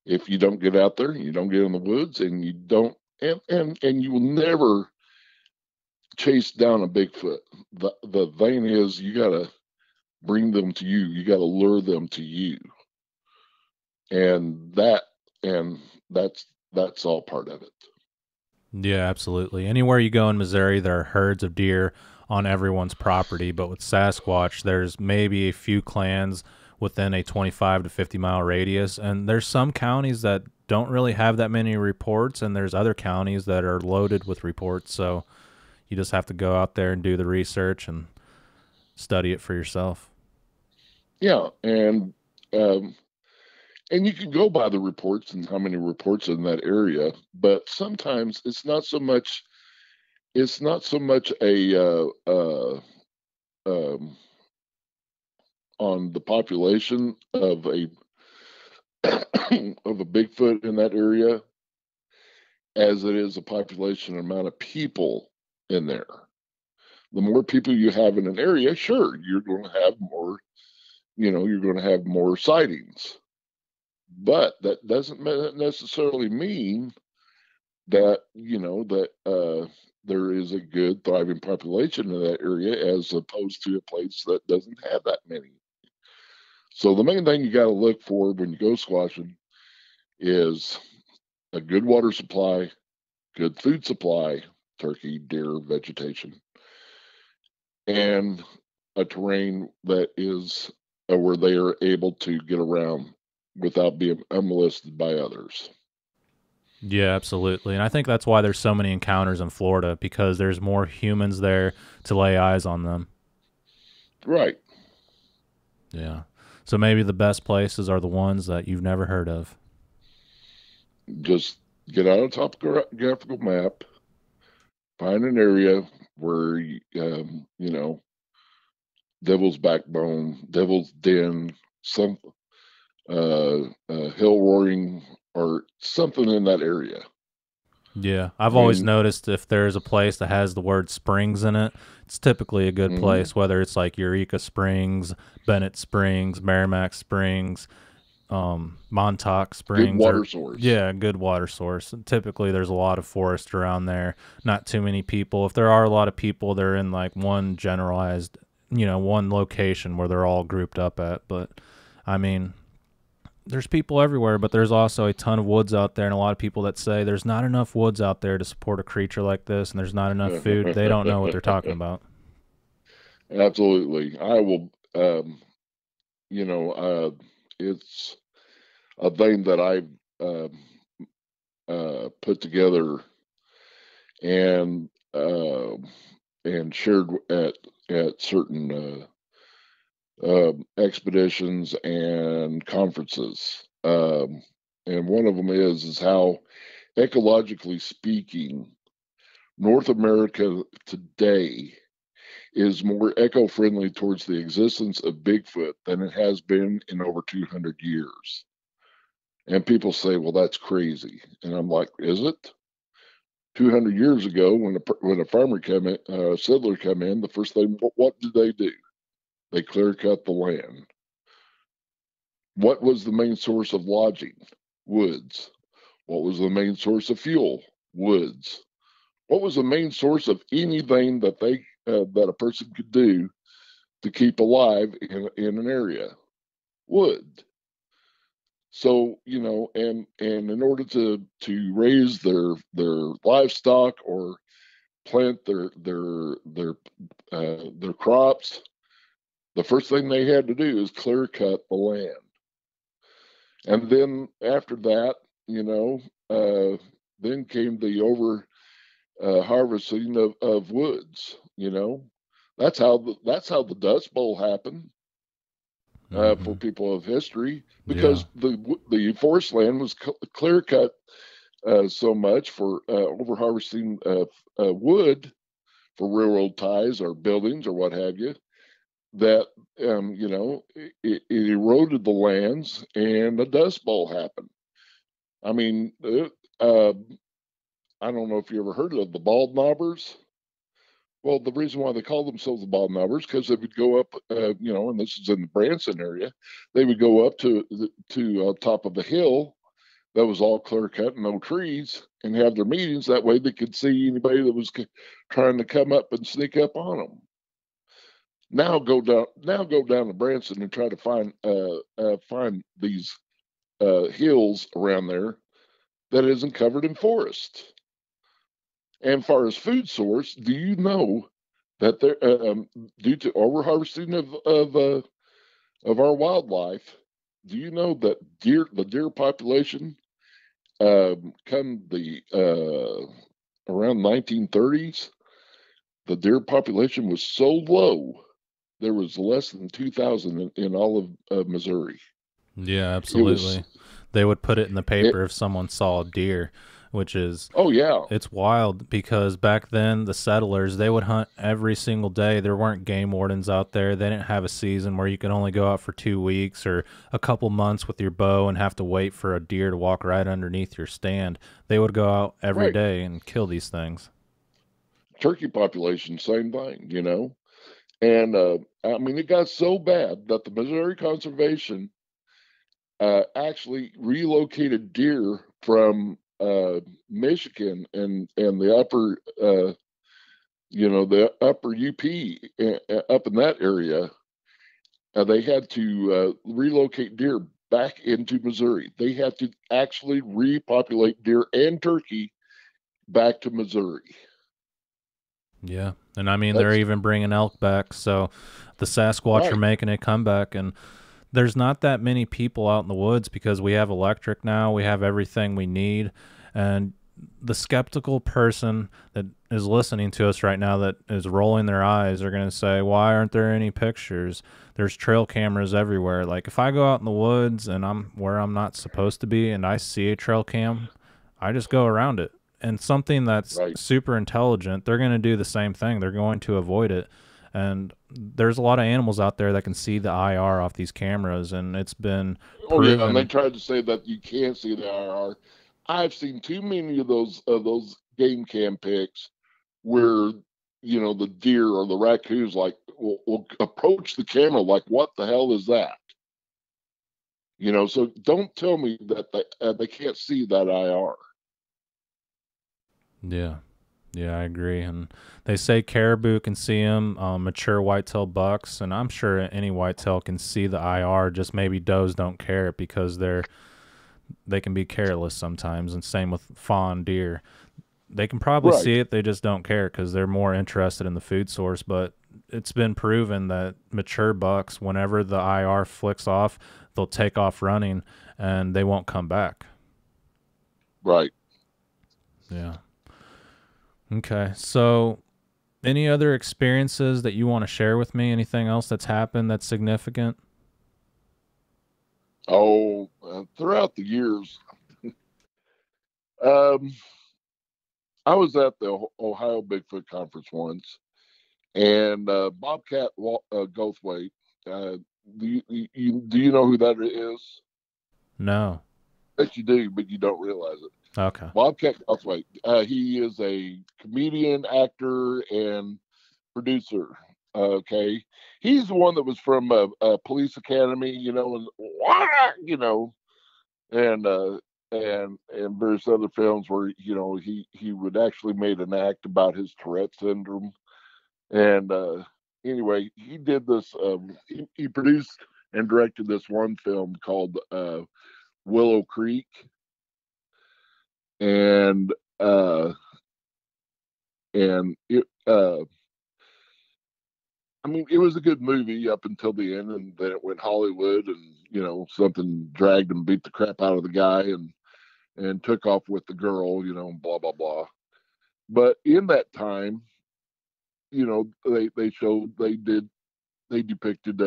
if you don't get out there, you don't get in the woods, and you don't, and you will never chase down a Bigfoot. The thing is, you got to bring them to you. You got to lure them to you, and that's all part of it. Yeah, absolutely. Anywhere you go in Missouri, there are herds of deer on everyone's property. But with Sasquatch, there's maybe a few clans within a 25 to 50-mile radius. And there's some counties that don't really have that many reports, and there's other counties that are loaded with reports. So you just have to go out there and do the research and study it for yourself. Yeah, and you can go by the reports and how many reports in that area, but sometimes it's not so much on the population of a of a Bigfoot in that area as it is a population amount of people in there. The more people you have in an area, sure, you're going to have more, you're going to have more sightings. But that doesn't necessarily mean that, there is a good thriving population in that area as opposed to a place that doesn't have that many. So the main thing you got to look for when you go squatching is a good water supply, good food supply, turkey, deer, vegetation, and a terrain that is where they are able to get around without being unmolested by others. Yeah, absolutely. And I think that's why there's so many encounters in Florida, because there's more humans there to lay eyes on them. Right. Yeah. So maybe the best places are the ones that you've never heard of. Just get out on top of a graphical map, find an area where, Devil's Backbone, Devil's Den, some hill roaring, or something in that area. Yeah, I've I always mean, noticed if there's a place that has the word springs in it, it's typically a good mhm. place, whether it's like Eureka Springs, Bennett Springs, Merrimack Springs, Montauk Good Springs, water or source. yeah, a good water source. And typically, there's a lot of forest around there. Not too many people. If there are a lot of people, they're in like one generalized, one location where they're all grouped up at. But I mean, there's people everywhere, but there's also a ton of woods out there, and a lot of people that say there's not enough woods out there to support a creature like this, and there's not enough food. They don't know what they're talking about. Absolutely. I will, you know, uh, it's a thing that I've put together and shared at certain expeditions and conferences. And one of them is how, ecologically speaking, North America today is more eco-friendly towards the existence of Bigfoot than it has been in over 200 years. And people say, "Well, that's crazy," and I'm like, "Is it?" 200 years ago, when a farmer come in, settler come in, the first thing, what did they do? They clear cut the land. What was the main source of lodging? Woods. What was the main source of fuel? Woods. What was the main source of anything that a person could do to keep alive in an area? Wood. So, and in order to raise their livestock or plant their crops, the first thing they had to do is clear cut the land. And then after that, then came the over harvesting of woods. That's how the Dust Bowl happened for people of history, because the forest land was clear cut so much for over harvesting wood for railroad ties or buildings or what have you, that it eroded the lands and the Dust Bowl happened. I mean, I don't know if you ever heard of the bald knobbers. Well, the reason why they call themselves the bald knobbers, because they would go up, and this is in the Branson area, they would go up to top of a hill that was all clear cut and no trees, and have their meetings. That way they could see anybody that was trying to come up and sneak up on them. Now go down to Branson and try to find these hills around there that isn't covered in forest. And far as food source, do you know that there, due to overharvesting of our wildlife, do you know that the deer population come the around 1930s, the deer population was so low, there was less than 2,000 in all of Missouri. Yeah, absolutely. They would put it in the paper if someone saw a deer, which is, oh yeah, it's wild, because back then the settlers, they would hunt every single day. There weren't game wardens out there. They didn't have a season where you could only go out for 2 weeks or a couple months with your bow and have to wait for a deer to walk right underneath your stand. They would go out every day and kill these things. Turkey population, same thing, and I mean, it got so bad that the Missouri Conservation actually relocated deer from Michigan and the upper the upper UP up in that area. They had to relocate deer back into Missouri. They had to actually repopulate deer and turkey back to Missouri. Yeah, and I mean, they're even bringing elk back, so the Sasquatch are making a comeback, and there's not that many people out in the woods because we have electric now, we have everything we need, and the skeptical person that is listening to us right now that is rolling their eyes are going to say, why aren't there any pictures? There's trail cameras everywhere. Like, if I go out in the woods and I'm where I'm not supposed to be and I see a trail cam, I just go around it. And something that's super intelligent, they're going to do the same thing. They're going to avoid it. And there's a lot of animals out there that can see the IR off these cameras, and it's been proven. Oh yeah, and they tried to say that you can't see the IR. I've seen too many of those game cam pics where the deer or the raccoons will approach the camera like, what the hell is that? So don't tell me that they can't see that IR. Yeah, I agree. And they say caribou can see them, mature whitetail bucks, and I'm sure any whitetail can see the IR, just maybe does don't care because they can be careless sometimes, and same with fawn deer. They can probably see it, they just don't care because they're more interested in the food source, but it's been proven that mature bucks, whenever the IR flicks off, they'll take off running, and they won't come back. Right. Yeah. Okay, so any other experiences that you want to share with me? Anything else that's happened that's significant? Oh, throughout the years, I was at the Ohio Bigfoot Conference once, and Bobcat Goldthwait. Do you know who that is? No. Yes, you do, but you don't realize it. Okay. Bobcat Goldthwait. He is a comedian, actor, and producer. Okay, he's the one that was from Police Academy, and various other films where he would actually made an act about his Tourette syndrome. And anyway, he did this. He produced and directed this one film called Willow Creek, and it I mean, it was a good movie up until the end, and then it went Hollywood, and something dragged and beat the crap out of the guy, and took off with the girl, blah blah blah. But in that time, they showed they depicted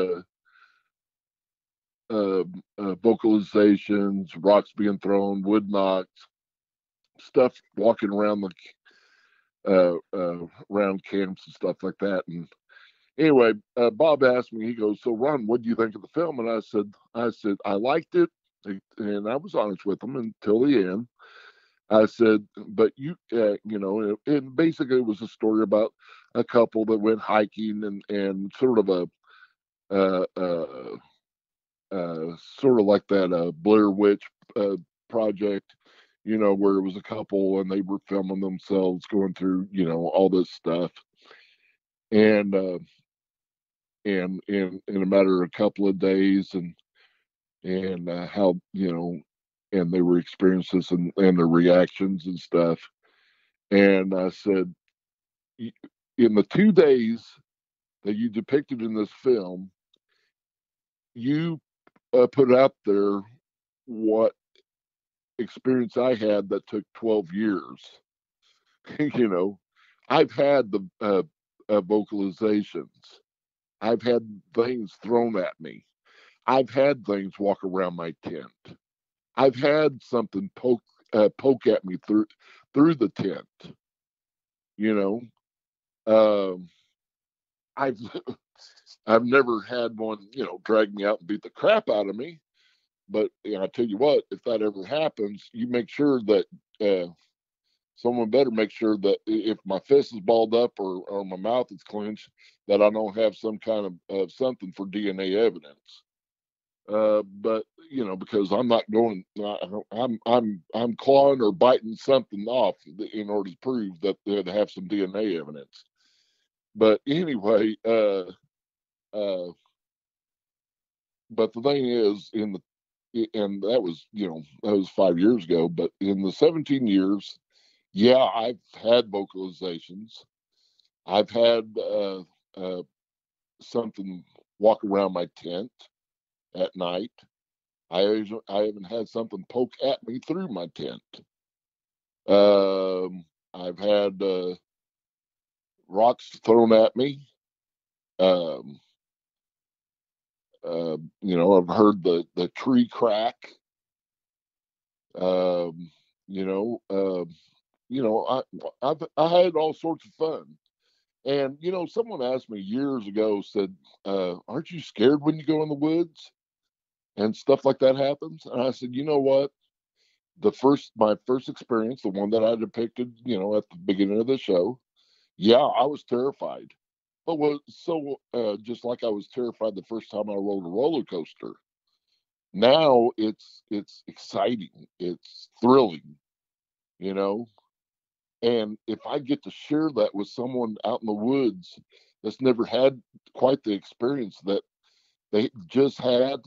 vocalizations, rocks being thrown, wood knocks, stuff walking around around camps and stuff like that. And anyway, Bob asked me, he goes, "So Ron, what do you think of the film?" And I said I liked it, and I was honest with him until the end. I said, but and basically it was a story about a couple that went hiking, and sort of a uh, uh, sort of like that Blair Witch project, where it was a couple and they were filming themselves going through, all this stuff, and in a matter of a couple of days, and how and they were experiencing this, and their reactions and stuff. And I said, in the 2 days that you depicted in this film, you put out there what experience I had that took 12 years. you know, I've had the vocalizations. I've had things thrown at me. I've had things walk around my tent. I've had something poke at me through the tent. You know, um, I've I've never had one, drag me out and beat the crap out of me. But I tell you what, if that ever happens, you make sure that someone better make sure that if my fist is balled up, or my mouth is clenched, that I don't have some kind of something for DNA evidence. But because I'm not going, I'm clawing or biting something off in order to prove that they have some DNA evidence. But anyway, but the thing is, and that was 5 years ago. But in the 17 years, yeah, I've had vocalizations. I've had something walk around my tent at night. I even had something poke at me through my tent. I've had rocks thrown at me. Um, I've heard the tree crack. Um, you know, I had all sorts of fun. And someone asked me years ago, said, "Aren't you scared when you go in the woods and stuff like that happens?" And I said, "You know what? My first experience, the one that I depicted, at the beginning of the show, yeah, I was terrified, but was so just like I was terrified the first time I rode a roller coaster. Now it's exciting, it's thrilling, you know." And if I get to share that with someone out in the woods that's never had quite the experience that they just had,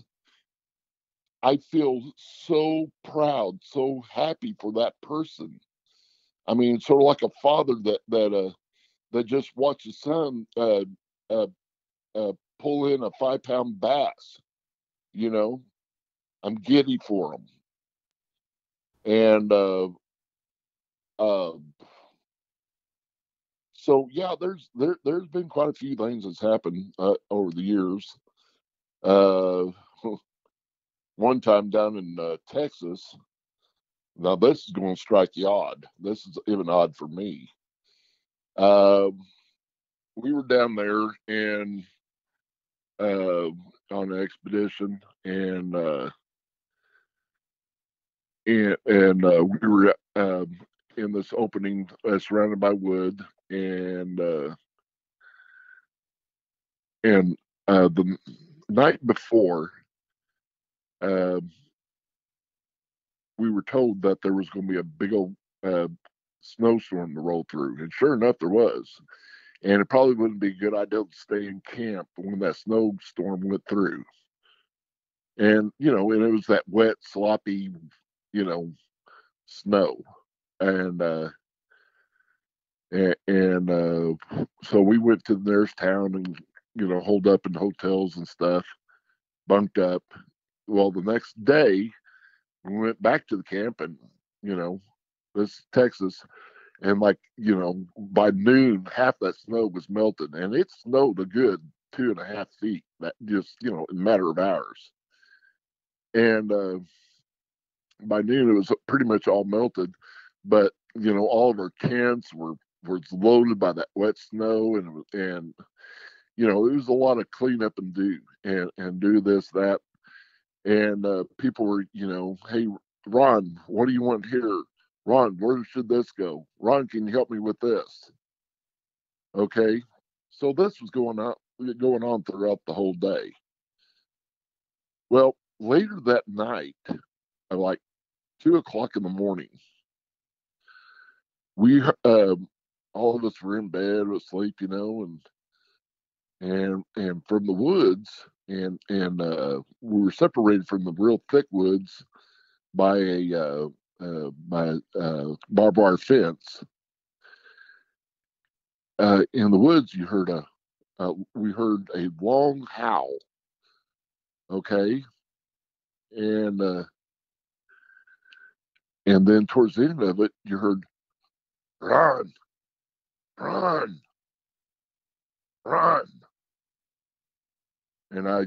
I feel so proud, so happy for that person. I mean, sort of like a father that just watched his son uh, pull in a 5 pound bass. You know, I'm giddy for him, and uh, so yeah, there's been quite a few things that's happened over the years. Uh, One time down in Texas. Now this is going to strike you odd. This is even odd for me. Um, we were down there and on an expedition, and we were in this opening surrounded by wood, and the night before, uh, we were told that there was going to be a big old snowstorm to roll through, and sure enough, there was. And it probably wouldn't be a good idea to stay in camp when that snowstorm went through. And it was that wet, sloppy, you know, snow. And so we went to the nearest town and holed up in hotels and stuff, bunked up. Well, the next day we went back to the camp, and this is Texas, and by noon half that snow was melted, and it snowed a good 2.5 feet. That just in a matter of hours, and by noon it was pretty much all melted. But all of our tents were loaded by that wet snow, and it was a lot of cleanup and do this that, and people were hey, Ron, what do you want here? Ron, where should this go? Ron, can you help me with this? Okay, so this was going on throughout the whole day. Well, later that night, at like 2 o'clock in the morning, we all of us were in bed asleep, and from the woods, and we were separated from the real thick woods by a barbed wire fence. In the woods, we heard a long howl. Okay, and and then towards the end of it, you heard run, run, run, and I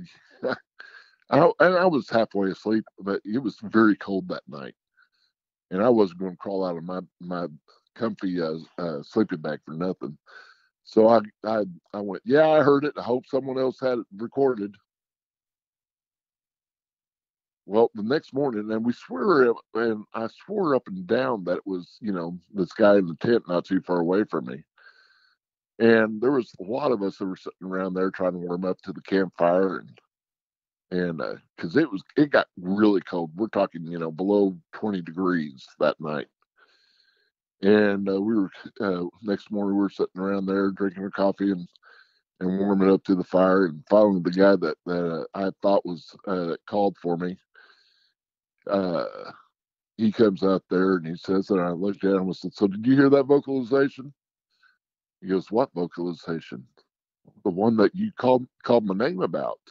was halfway asleep, but it was very cold that night, and I wasn't going to crawl out of my comfy sleeping bag for nothing. So I went, yeah, I heard it. I hope someone else had it recorded. Well, the next morning, and I swore up and down that it was, this guy in the tent not too far away from me. And there was a lot of us that were sitting around there trying to warm up to the campfire, and because it got really cold. We're talking, below 20 degrees that night. And we were next morning we were sitting around there drinking our coffee and warming up to the fire, and following the guy that I thought was called for me. He comes out there and he says, and I looked at him and said, "So did you hear that vocalization?" He goes, "What vocalization?" "The one that you called my name about."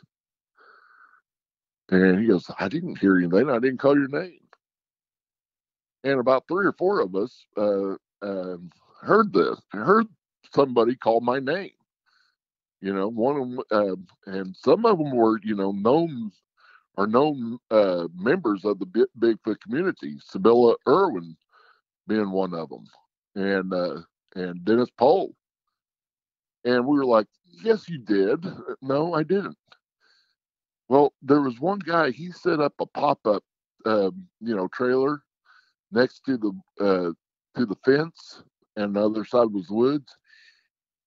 And he goes, "I didn't hear anything. I didn't call your name." And about 3 or 4 of us heard this. I heard somebody call my name. One of them, and some of them were, known members of the Bigfoot community. Sibylla Irwin being one of them, and Dennis Pohl. And we were like, "Yes, you did." "No, I didn't." Well, there was one guy. He set up a pop-up, trailer next to the fence, and the other side was woods.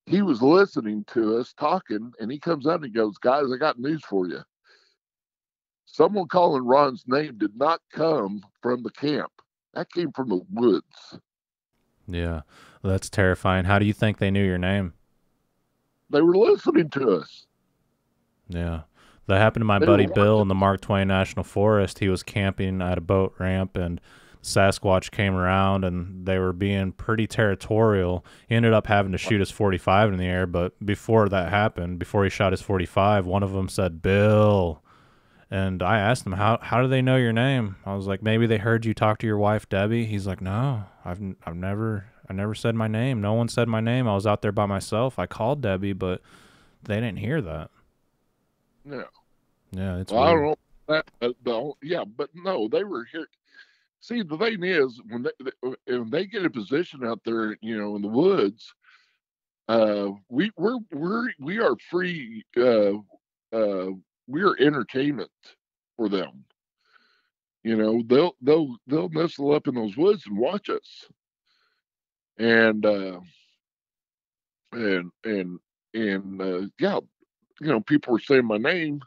He was listening to us talking, and he comes out and he goes, "Guys, I got news for you. Someone calling Ron's name did not come from the camp. That came from the woods." Yeah, that's terrifying. How do you think they knew your name? They were listening to us. Yeah. That happened to my buddy Bill in the Mark Twain National Forest. He was camping at a boat ramp, and Sasquatch came around, and they were being pretty territorial. He ended up having to shoot his 45 in the air, but before that happened, before he shot his 45, one of them said, "Bill." And I asked him, how do they know your name? I was like, "Maybe they heard you talk to your wife, Debbie." He's like, "No, I never said my name. No one said my name. I was out there by myself. I called Debbie, but they didn't hear that." Yeah. Yeah, it's Well, weird. I don't know that, but yeah, but no, they were here. See, the thing is, when they get a position out there, in the woods, we are free. We are entertainment for them. They'll nestle up in those woods and watch us, and yeah, people were saying my name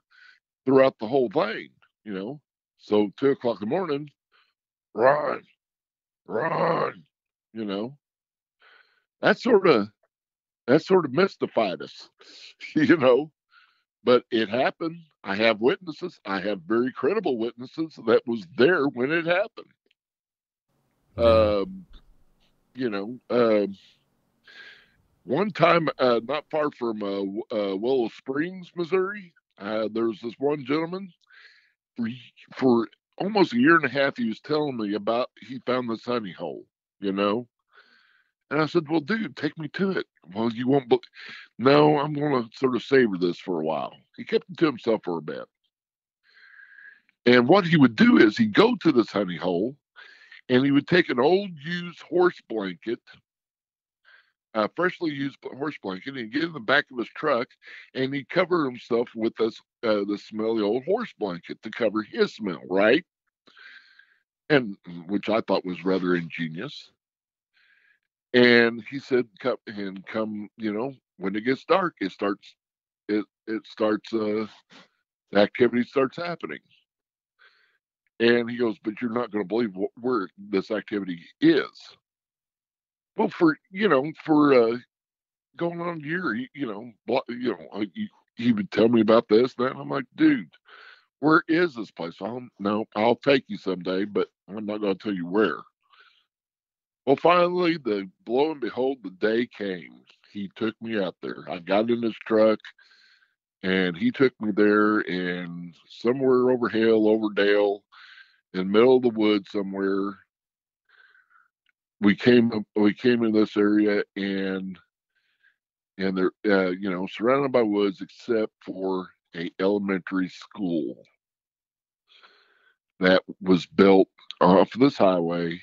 throughout the whole thing. So 2 o'clock in the morning, run, run. You know, that sort of mystified us. you know, but it happened. I have witnesses. I have very credible witnesses that was there when it happened. Yeah. Um, you know, um, One time, not far from Willow Springs, Missouri, there was this one gentleman for, for almost a year and a half. He was telling me about he found this honey hole, you know. And I said, "Well, dude, take me to it." Well, you won't. No, I'm going to sort of savor this for a while. He kept it to himself for a bit. And what he would do is he'd go to this honey hole and he would take an old used horse blanket, freshly used horse blanket, and he'd get in the back of his truck and he'd cover himself with the smelly old horse blanket to cover his smell, right? And which I thought was rather ingenious. And he said, come, when it gets dark, it starts, the activity starts happening." And he goes, "But you're not going to believe where this activity is." Well, for going on a year, he would tell me about this, and I'm like, "Dude, where is this place?" No, I'll take you someday, but I'm not going to tell you where. Well, finally, the lo and behold, the day came. He took me out there. I got in his truck, and he took me there, and somewhere over hill, over dale, in the middle of the woods somewhere, we came in this area, and they're surrounded by woods except for a elementary school that was built off this highway,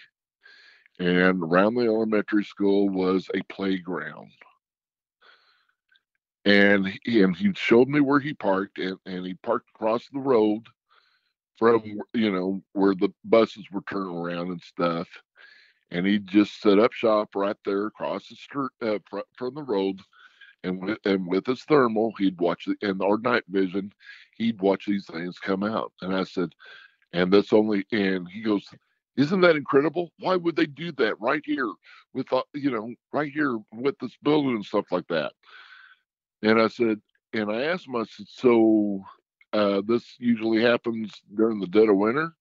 and around the elementary school was a playground. And he showed me where he parked, and he parked across the road from where the buses were turning around and stuff. And he just set up shop right there across the street, from the road. And with his thermal, he'd watch and our night vision, he'd watch these things come out. And I said, and he goes, "Isn't that incredible? Why would they do that right here right here with this building and stuff like that?" And I asked him, I said, "So this usually happens during the dead of winter?"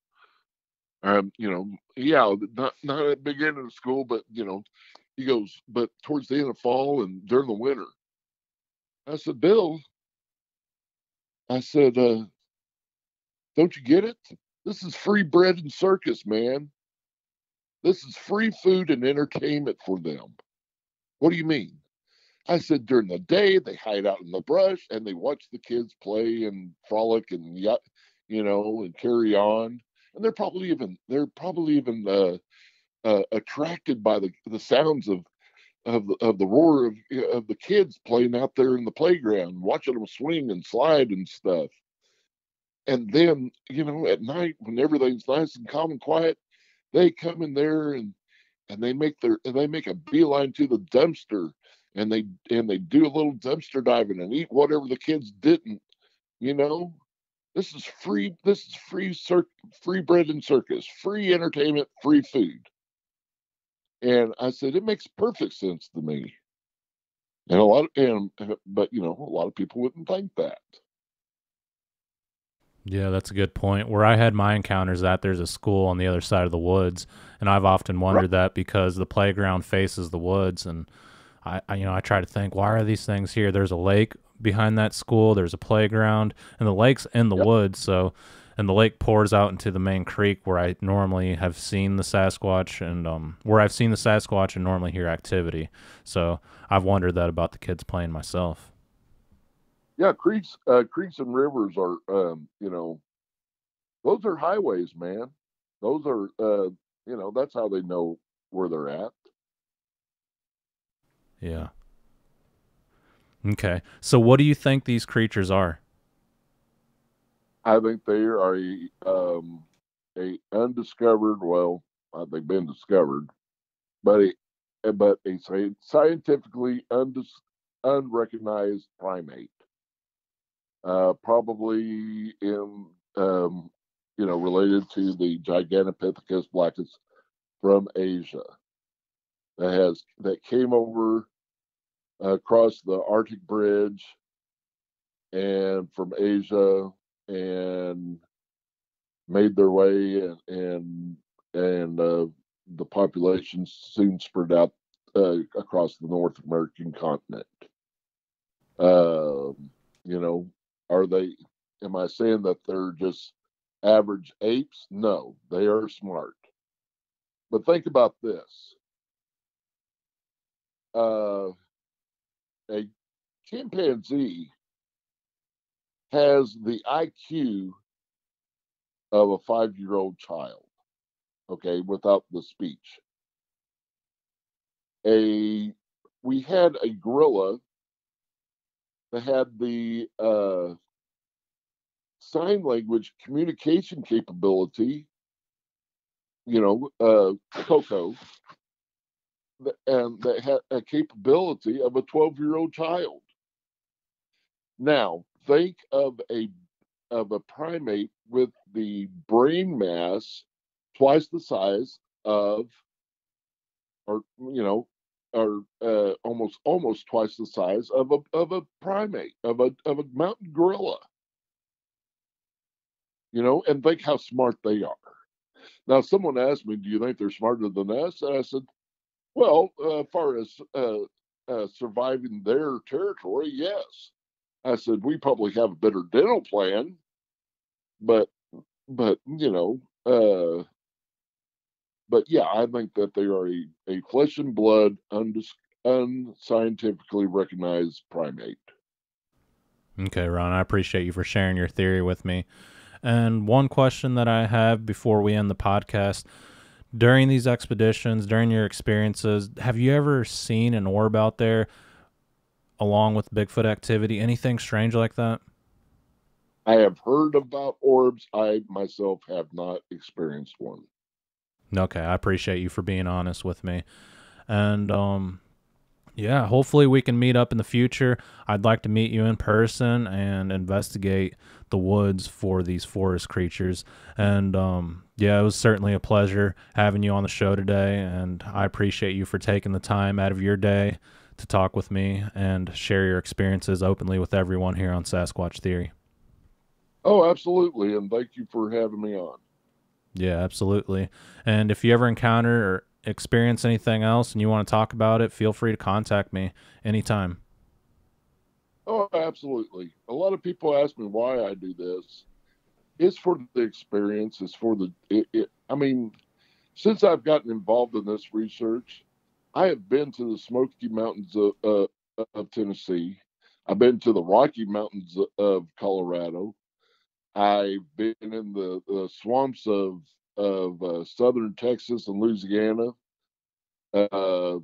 Yeah, not at the beginning of school, but he goes, "But towards the end of fall and during the winter." I said, "Bill," I said, "don't you get it? This is free bread and circus, man. This is free food and entertainment for them. What do you mean?" I said, "During the day, they hide out in the brush and they watch the kids play and frolic and and carry on. And they're probably even attracted by the sounds of the roar of the kids playing out there in the playground, watching them swing and slide and stuff. And then, at night when everything's nice and calm and quiet, they come in there and they make a beeline to the dumpster, and they do a little dumpster diving and eat whatever the kids didn't. You know, this is free. This is free bread and circus, free entertainment, free food." And I said, "It makes perfect sense to me." And a lot of people wouldn't think that. Yeah, that's a good point. Where I had my encounters at, there's a school on the other side of the woods, and I've often Right. wondered that because the playground faces the woods, and I try to think, why are these things here? There's a lake behind that school, there's a playground, and the lake's in the Yep. woods, and the lake pours out into the main creek where I normally have seen the Sasquatch, and where I've seen the Sasquatch and normally hear activity. So I've wondered that about the kids playing myself. Yeah. Creeks and rivers are, those are highways, man. Those are, that's how they know where they're at. Yeah. Okay. So what do you think these creatures are? I think they are a undiscovered. Well, they've been discovered, but a scientifically unrecognized primate, probably related to the Gigantopithecus blackus from Asia, that came over across the Arctic Bridge and from Asia, and made their way, and the population soon spread out across the North American continent. You know, are they? Am I saying that they're just average apes? No, they are smart. But think about this: a chimpanzee has the IQ of a 5-year-old child. Okay, without the speech. We had a gorilla that had the sign language communication capability, Coco, and that had a capability of a 12-year-old child. Now, think of a primate with the brain mass twice the size of, or almost twice the size of a primate, of a mountain gorilla. And think how smart they are. Now, someone asked me, "Do you think they're smarter than us?" And I said, "Well, as far as surviving their territory, yes." I said, "We probably have a better dental plan, but but yeah, I think that they are a flesh and blood, unscientifically recognized primate." Okay, Ron, I appreciate you for sharing your theory with me. And one question that I have before we end the podcast: during these expeditions, during your experiences, have you ever seen an orb out there along with Bigfoot activity? Anything strange like that? I have heard about orbs. I myself have not experienced one. Okay, I appreciate you for being honest with me. And yeah, hopefully we can meet up in the future. I'd like to meet you in person and investigate the woods for these forest creatures. And yeah, it was certainly a pleasure having you on the show today, and I appreciate you for taking the time out of your day to talk with me and share your experiences openly with everyone here on Sasquatch Theory. Oh, absolutely, and thank you for having me on. Yeah, absolutely. And if you ever encounter or experience anything else and you want to talk about it, feel free to contact me anytime. Oh, absolutely. A lot of people ask me why I do this. It's for the experience. It's for I mean, since I've gotten involved in this research, I have been to the Smoky Mountains of Tennessee. I've been to the Rocky Mountains of Colorado. I've been in the swamps of southern Texas and Louisiana. The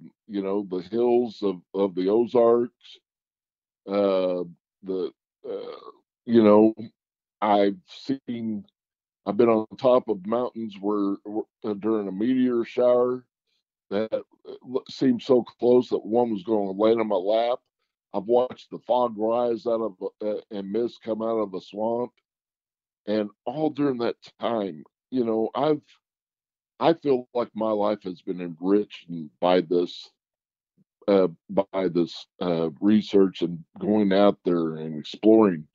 hills of the Ozarks. The you know, I've seen. I've been on top of mountains where during a meteor shower that seemed so close that one was going to land on my lap. I've watched the fog rise out of and mist come out of the swamp. And all during that time, I feel like my life has been enriched by this research and going out there and exploring.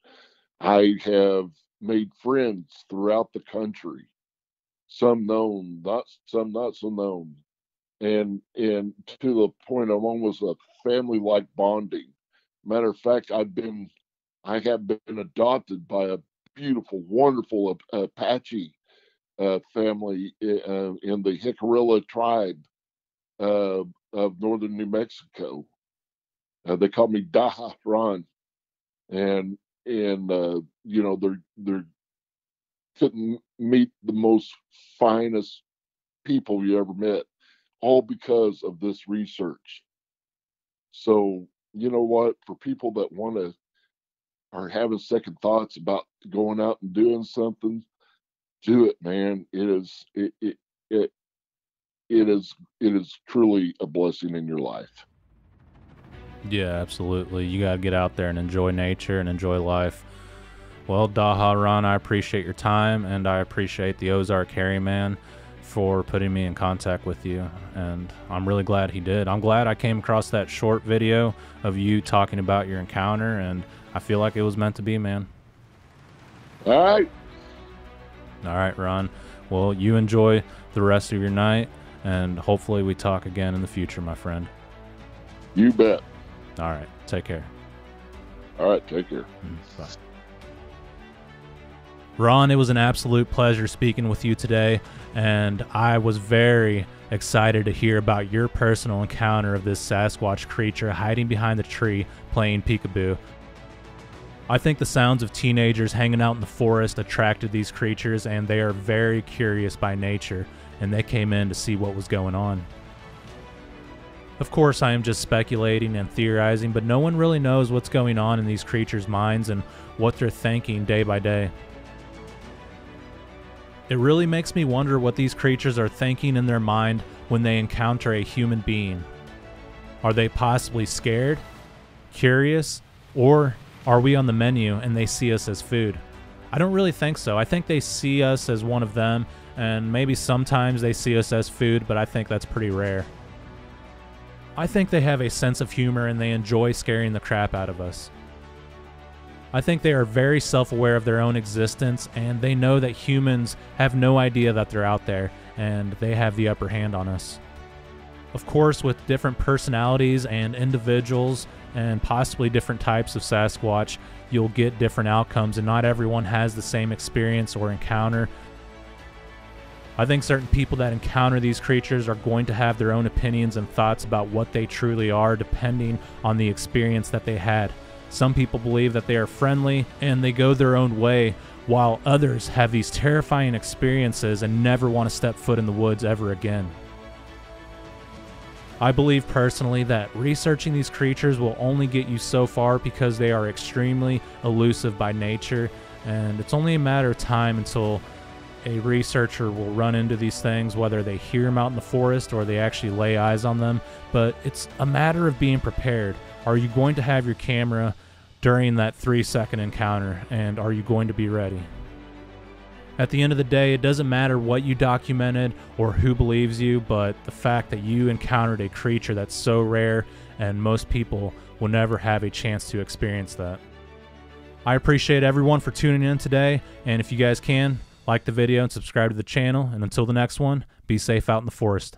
I have made friends throughout the country, some known, some not so known, and to the point of almost a family like bonding. Matter of fact, I have been adopted by a beautiful, wonderful Apache family in the Jicarilla tribe of northern New Mexico. They call me Daha Ron, and they're couldn't meet the most finest people you ever met, all because of this research. So you know what? For people that are having second thoughts about going out and doing something, do it, man. It is truly a blessing in your life. Yeah, absolutely. You got to get out there and enjoy nature and enjoy life. Well, Daha Ron, I appreciate your time, and I appreciate the Ozark Harry Man for putting me in contact with you, and I'm really glad he did. I'm glad I came across that short video of you talking about your encounter, and I feel like it was meant to be, man. All right. All right, Ron. Well, you enjoy the rest of your night, and hopefully we talk again in the future, my friend. You bet. All right. Take care. All right. Take care. Bye. Ron, it was an absolute pleasure speaking with you today, and I was very excited to hear about your personal encounter of this Sasquatch creature hiding behind the tree playing peekaboo. I think the sounds of teenagers hanging out in the forest attracted these creatures, and they are very curious by nature, and they came in to see what was going on. Of course, I am just speculating and theorizing, but no one really knows what's going on in these creatures' minds and what they're thinking day by day. It really makes me wonder what these creatures are thinking in their mind when they encounter a human being. Are they possibly scared, curious, or are we on the menu and they see us as food? I don't really think so. I think they see us as one of them, and maybe sometimes they see us as food, but I think that's pretty rare. I think they have a sense of humor and they enjoy scaring the crap out of us. I think they are very self-aware of their own existence, and they know that humans have no idea that they're out there, and they have the upper hand on us. Of course, with different personalities and individuals, and possibly different types of Sasquatch, you'll get different outcomes, and not everyone has the same experience or encounter. I think certain people that encounter these creatures are going to have their own opinions and thoughts about what they truly are, depending on the experience that they had. Some people believe that they are friendly and they go their own way, while others have these terrifying experiences and never want to step foot in the woods ever again. I believe personally that researching these creatures will only get you so far because they are extremely elusive by nature, and it's only a matter of time until a researcher will run into these things, whether they hear them out in the forest or they actually lay eyes on them. But it's a matter of being prepared. Are you going to have your camera during that 3-second encounter, and are you going to be ready? At the end of the day, it doesn't matter what you documented or who believes you, but the fact that you encountered a creature that's so rare and most people will never have a chance to experience that. I appreciate everyone for tuning in today, and if you guys can, like the video and subscribe to the channel, and until the next one, be safe out in the forest.